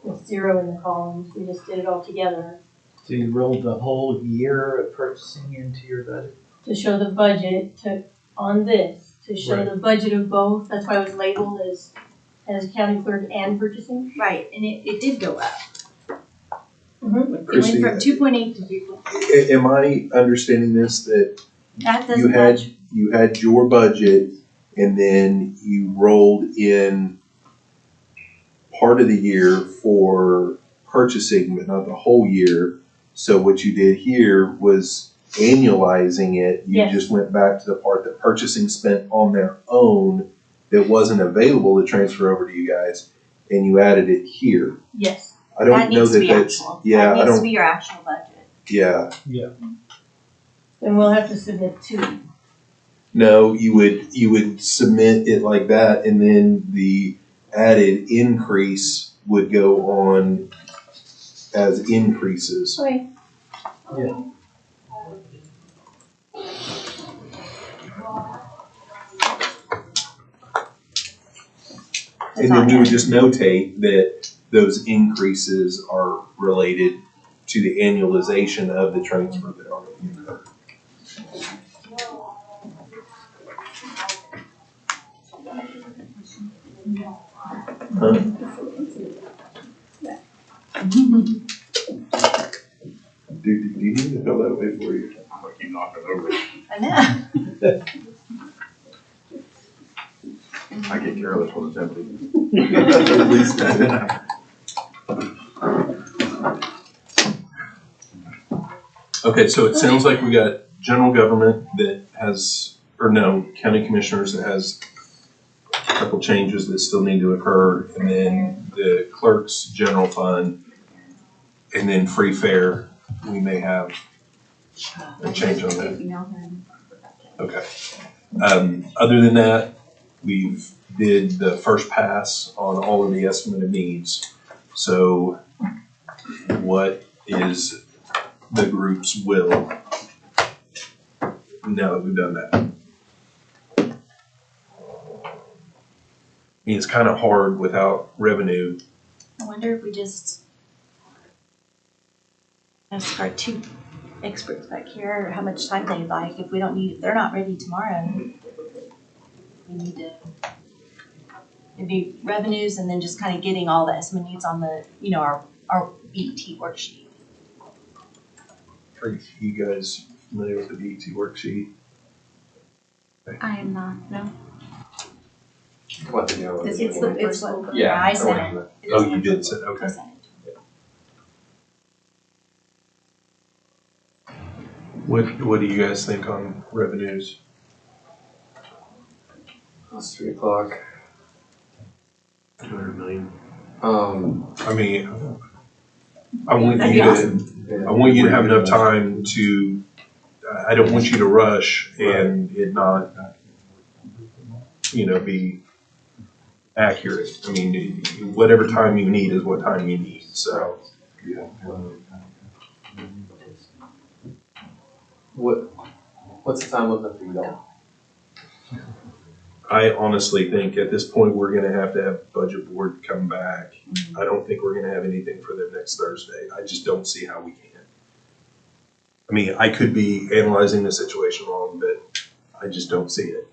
with zero in the columns. We just did it all together So you rolled the whole year of purchasing into your budget? to show the budget on this, to show Right. the budget of both. That's why it was labeled as county clerk and purchasing. Right, and it did go up. Mm-hmm. It went Chrissy, from 2.8 to 3.3. Am I understanding this that That you doesn't had, match. you had your budget and then you rolled in part of the year for purchasing, but not the whole year? So what you did here was annualizing it. You Yes. just went back to the part that purchasing spent on their own that wasn't available to transfer over to you guys, and you added it here. Yes. I don't That know needs to that be that's, actual. yeah, That I needs to don't, be your actual budget. yeah. And we'll have to submit two. No, you would submit it like that, and then the added increase would go on as increases. Okay. Yeah. And then we would just notate that those increases are related to the annualization of the transfer that already occurred. Huh? Do you need to fill that way for you? I'm gonna keep knocking over. I know. I get careless when it's empty. At least that. Okay, so it sounds like we got general government that has, or no, county commissioners that has a couple changes that still need to occur, and then the clerk's general fund, and then free fare, we may have a change on that. Email him. Okay. Other than that, we've did the first pass on all of the estimated needs. So what is the group's will now that we've done that? I mean, it's kind of hard without revenue. I wonder if we just ask our two experts back here how much time they'd like. If we don't need, if they're not ready tomorrow, we need to, it'd be revenues and then just kind of getting all the estimate needs on the, you know, our BET worksheet. Are you guys familiar with the BET worksheet? I am not, no. What the deal is. It's the, Yeah. I sent it. Oh, you did say, I okay. sent it. What do you guys think on revenues? It's 3:00. 200 million. Um, I mean, I want That'd you be to, awesome. I want you to have enough time to, I don't want you to rush and it not, you know, be accurate. I mean, whatever time you need is what time you need, so. what's the time limit for you all? I honestly think at this point, we're gonna have to have budget board come back. I don't think we're gonna have anything for them next Thursday. I just don't see how we can. I mean, I could be analyzing the situation wrong, but I just don't see it.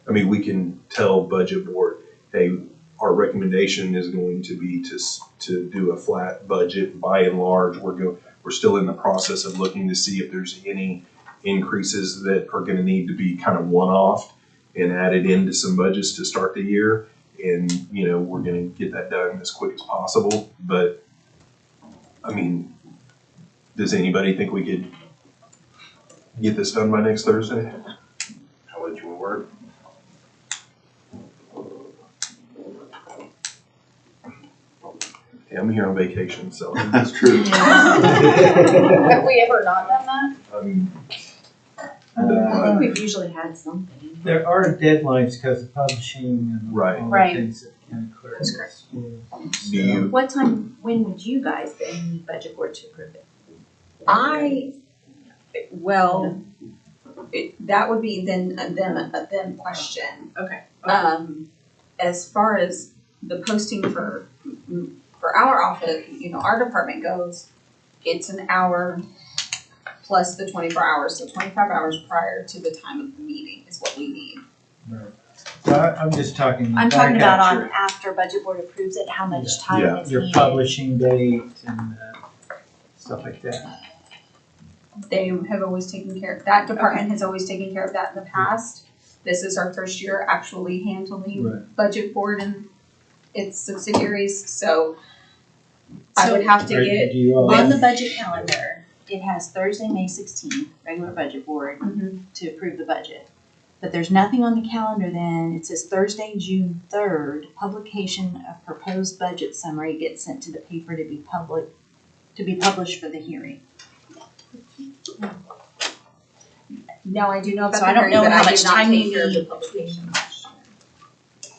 I mean, we can tell budget board, hey, our recommendation is going to be to do a flat budget. By and large, we're still in the process of looking to see if there's any increases that are gonna need to be kind of one-off and added into some budgets to start the year. And, you know, we're gonna get that done as quick as possible. But, I mean, does anybody think we could get this done by next Thursday? I'll let you work. Yeah, I'm here on vacation, so. That's true. Have we ever not done that? I think we've usually had something. There are deadlines because of publishing and Right. all the Right. things that county clerk. That's correct. Do you, What time, when would you guys then need budget board to approve it? That would be then a them question. Okay. As far as the posting for our office, you know, our department goes, it's an hour plus the 24 hours, so 25 hours prior to the time of the meeting is what we need. So I'm just talking. I'm talking back about at on your- after budget board approves it, how much Yeah. time Yeah. is Your needed. publishing date and stuff like that. They have always taken care of, that department has always taken care of that in the past. This is our first year actually handling Right. budget board and its subsidiaries, so I would have to Do get, you all- On the budget calendar, it has Thursday, May 16th, regular budget board Mhm. to approve the budget. But there's nothing on the calendar then. It says Thursday, June 3rd, publication of proposed budget summary gets sent to the paper to be published for the hearing. now I do know about So the I don't hearing, know but how I much did not time take you care of the need publication last year.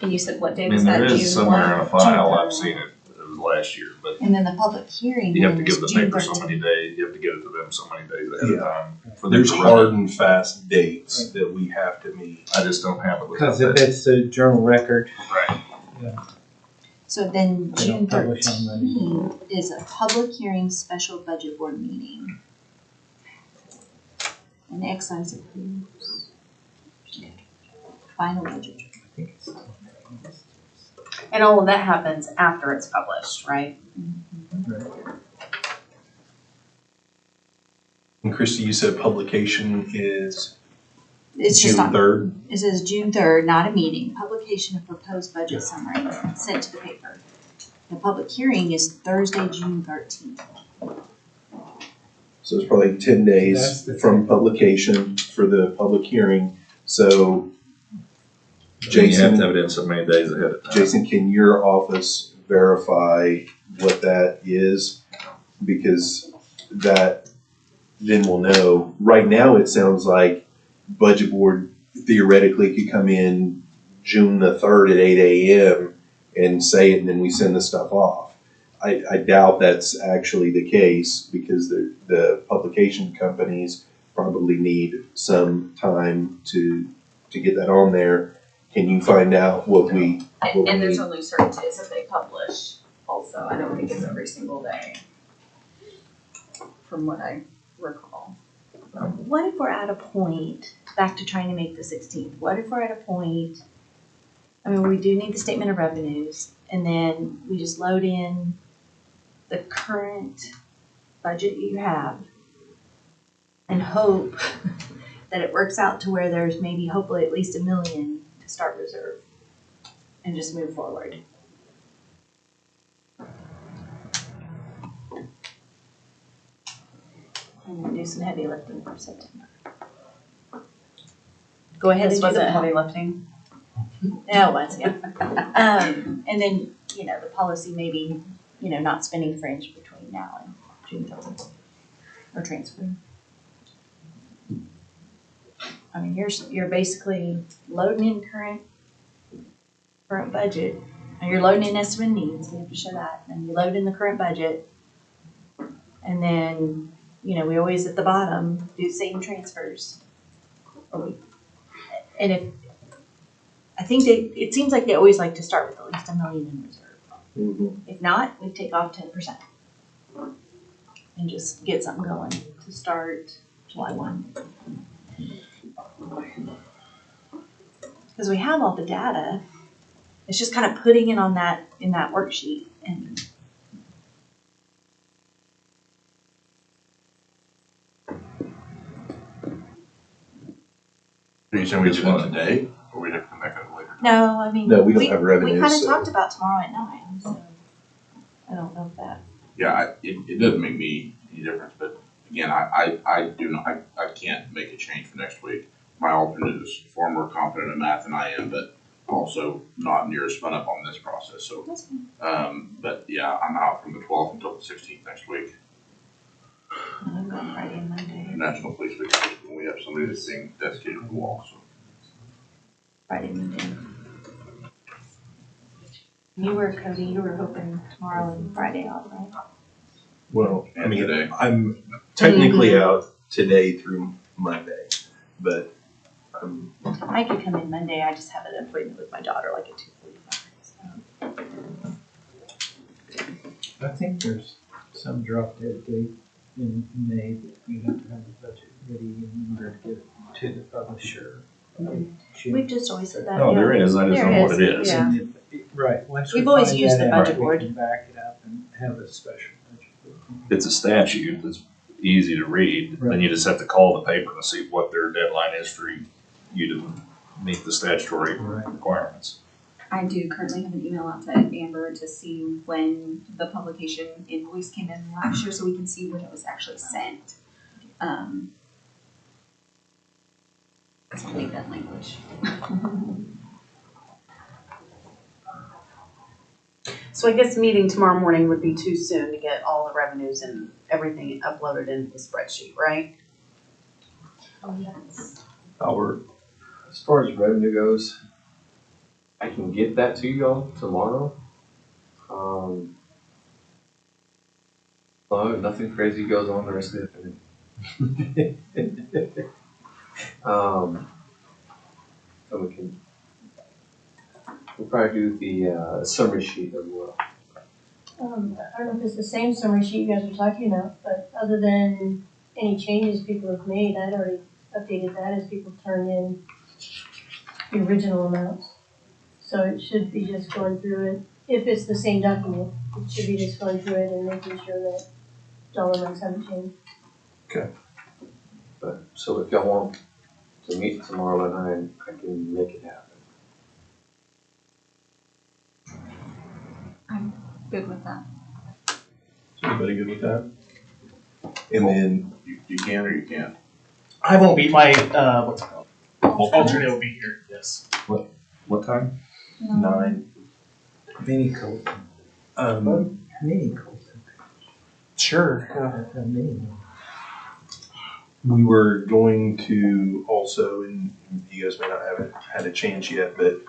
And you said what day I was mean, that, there June is somewhere in a 1? file, I've seen it, it was last year, but And then the public hearing you have to then give is the June paper so 13th. many days, you have to get it to them so many days ahead of Yeah. time. for them there's to run hard it. and fast dates that we have to meet. I just don't have it without Because if that. it's a journal record, Right. So then They June don't publish on Monday. 13th is a public hearing special budget board meeting. And Excise approves. Final budget. I think it's. And all of that happens after it's published, right? And Christy, you said publication is It's just June on, 3rd? it says June 3rd, not a meeting, publication of proposed budget summary sent to the paper. The public hearing is Thursday, June 13th. So it's probably 10 That's days the from publication for the public hearing. So You have Jason, to have it in so many days ahead of time. Jason, can your office verify what that is? Because that, then we'll know. Right now, it sounds like budget board theoretically could come in June the 3rd at 8 a.m. and say it, and then we send the stuff off. I doubt that's actually the case because the publication companies probably need some time to get that on there. Can you find out what we And there's need? only certain days that they publish also. I don't think it's every single day, from what I recall. What if we're at a point, back to trying to make the 16th, what if we're at a point, I mean, we do need the statement of revenues, and then we just load in the current budget you have and hope that it works out to where there's maybe hopefully at least $1 million to start reserve and just move forward. I'm gonna do some heavy lifting for September. Go ahead and This do wasn't the heavy lifting. Yeah, it was, yeah. And then, the policy maybe, not spending fringe between now and June 30th, or transferring. I mean, you're basically loading in current budget, and you're loading in estimate needs, you have to show that, and you load in the current budget. And then, we always at the bottom do same transfers. And I think it seems like they always like to start with at least $1 million in reserve. Mhm. If not, we take off 10% and just get something going to start July 1. Because we have all the data, it's just kind of putting it on in that worksheet and. Are you saying we do that today, or we have to come back at a later? No, I mean. No, we don't have We revenues, kind of so- talked about tomorrow at 9, so I don't know if that. Yeah, it doesn't make me any difference, but again, I do not, I can't make a change for next week. My alternate is far more competent in math than I am, but also not near as spun up on this process, so. That's fine. But yeah, I'm out from the 12th until the 16th next week. I'm going Friday and Monday. National Police Week, when we have somebody that's being dedicated to the wall, so. Friday and Monday. Cody, you were hoping tomorrow and Friday off, right? Well, I And mean, today. I'm technically out today through Monday, but I could come in Monday, I just have an appointment with my daughter like at 2:45, so. I think there's some drop dead date in May that you have to have the budget ready in order to get it to the publisher. We've just always said that. No, yeah. there is, I just There don't know what is, it is. yeah. Right, once we We've always find used that the out, budget we board. can back it up and have a special budget. It's a statute that's easy to read, then Right. you just have to call the paper and see what their deadline is for you to meet the statutory Right. requirements. I do currently have an email out to Amber to see when the publication invoice came in last year, so we can see when it was actually sent. So I'll leave that language. So I guess meeting tomorrow morning would be too soon to get all the revenues and everything uploaded into the spreadsheet, right? Oh, yes. As far as revenue goes, I can get that to y'all tomorrow. Well, if nothing crazy goes on the rest of the afternoon. So we'll probably do the summary sheet as well. I don't know if it's the same summary sheet you guys are talking about, but other than any changes people have made, I'd already updated that as people turn in the original amounts. So it should be just going through it, if it's the same document, it should be just going through it and making sure that dollar amounts haven't changed. But, so if y'all want to meet tomorrow and I can make it happen. Good with that. Is everybody good with that? And then, You can or you can't? I won't be, my, what's it called? Alternate will be here, yes. What time? 9, Mini coat. Mini coat. Sure. Mini. we were going to also, and you guys may not have had a chance yet, but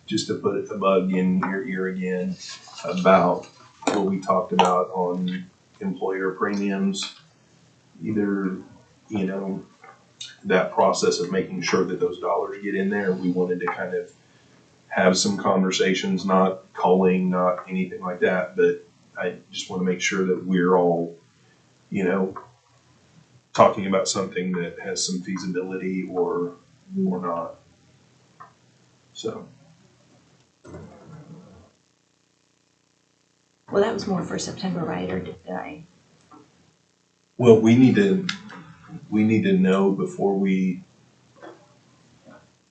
just to put a bug in your ear again about what we talked about on employer premiums. Either, you know, that process of making sure that those dollars get in there, we wanted to kind of have some conversations, not calling, not anything like that, but I just want to make sure that we're all, you know, talking about something that has some feasibility or not. So, Well, that was more for September, right, or did I? well, we need to know before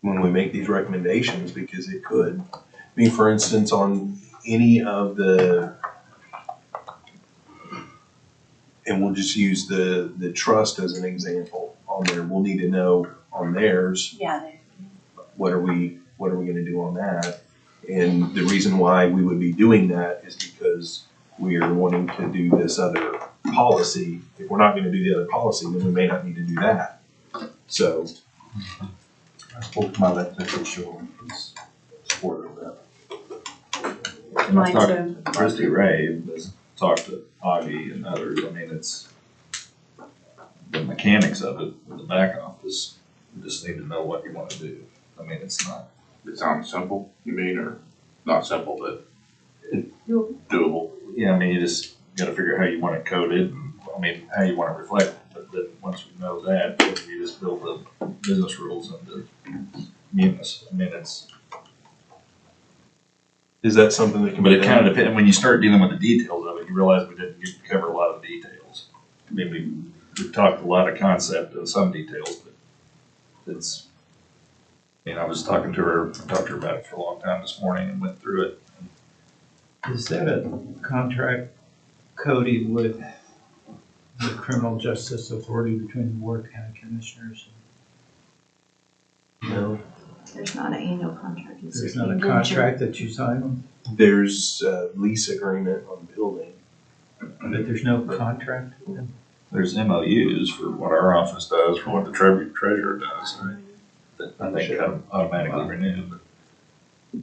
when we make these recommendations, because it could, I mean, for instance, on any of the, and we'll just use the trust as an example on there, we'll need to know on theirs, Yeah, what are we gonna do on that? And the reason why we would be doing that is because we are wanting to do this other policy. If we're not gonna do the other policy, then we may not need to do that. So, I spoke to my elected official and he's supportive of that. Mine Talk- too. Christy Ray has talked to Augie and others. I mean, it's the mechanics of it in the back office. We just need to know what you want to do. I mean, it's not. It sounds simple, you mean, or not simple, but doable. Yeah, I mean, you just got to figure out how you want it coded. And, I mean, how you want it reflected. But then once we know that, then you just build the business rules into munis. I mean, it's. is that something that can But be it kind done? of depends, when you start dealing with the details of it, you realize we didn't get to cover a lot of the details. I mean, we talked a lot of concept and some details, but it's, I mean, I was talking to her about it for a long time this morning and went through it. Is that a contract, Cody, with the Criminal Justice Authority between the Ward County Commissioners? No, there's not an annual contract. It's there's just not a individual. contract that you sign on, There's a lease agreement on building. but there's no contract with them? There's MOUs for what our office does, for what the treasurer does, right? That I think automatically renew,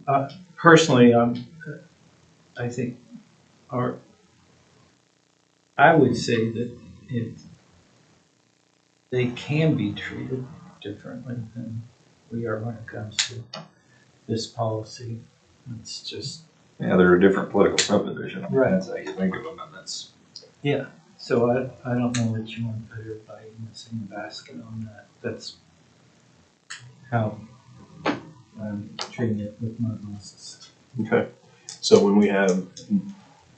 but. Personally, I think I would say that they can be treated differently than we are when it comes to this policy. It's just. Yeah, they're a different political subdivision. I mean, Right. that's how you think of them, and that's. Yeah, so I don't know that you want to put everybody in the same basket on that. That's how I'm treating it with my bosses. Okay. So when we have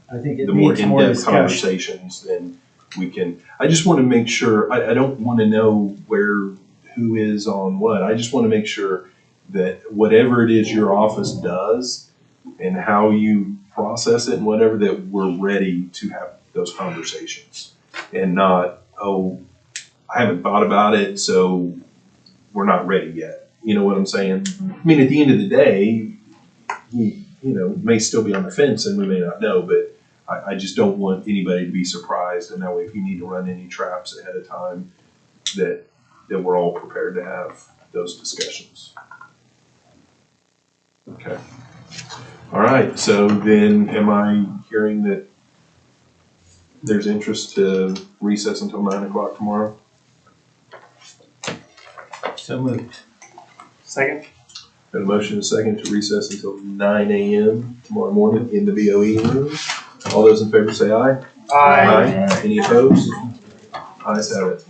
I think it the more needs more in-depth discussion. conversations, then we can, I just want to make sure, I don't want to know who is on what. I just want to make sure that whatever it is your office does and how you process it and whatever, that we're ready to have those conversations and not, oh, I haven't thought about it, so we're not ready yet. You know what I'm saying? I mean, at the end of the day, we, may still be on the fence and we may not know, but I just don't want anybody to be surprised. And that way, if you need to run any traps ahead of time, that we're all prepared to have those discussions. Okay. All right. So then am I hearing that there's interest to recess until 9 o'clock tomorrow? So moved. Second? Got a motion and a second to recess until 9 a.m. tomorrow morning in the BOE room. All those in favor say aye. Any opposed? Ayes have it.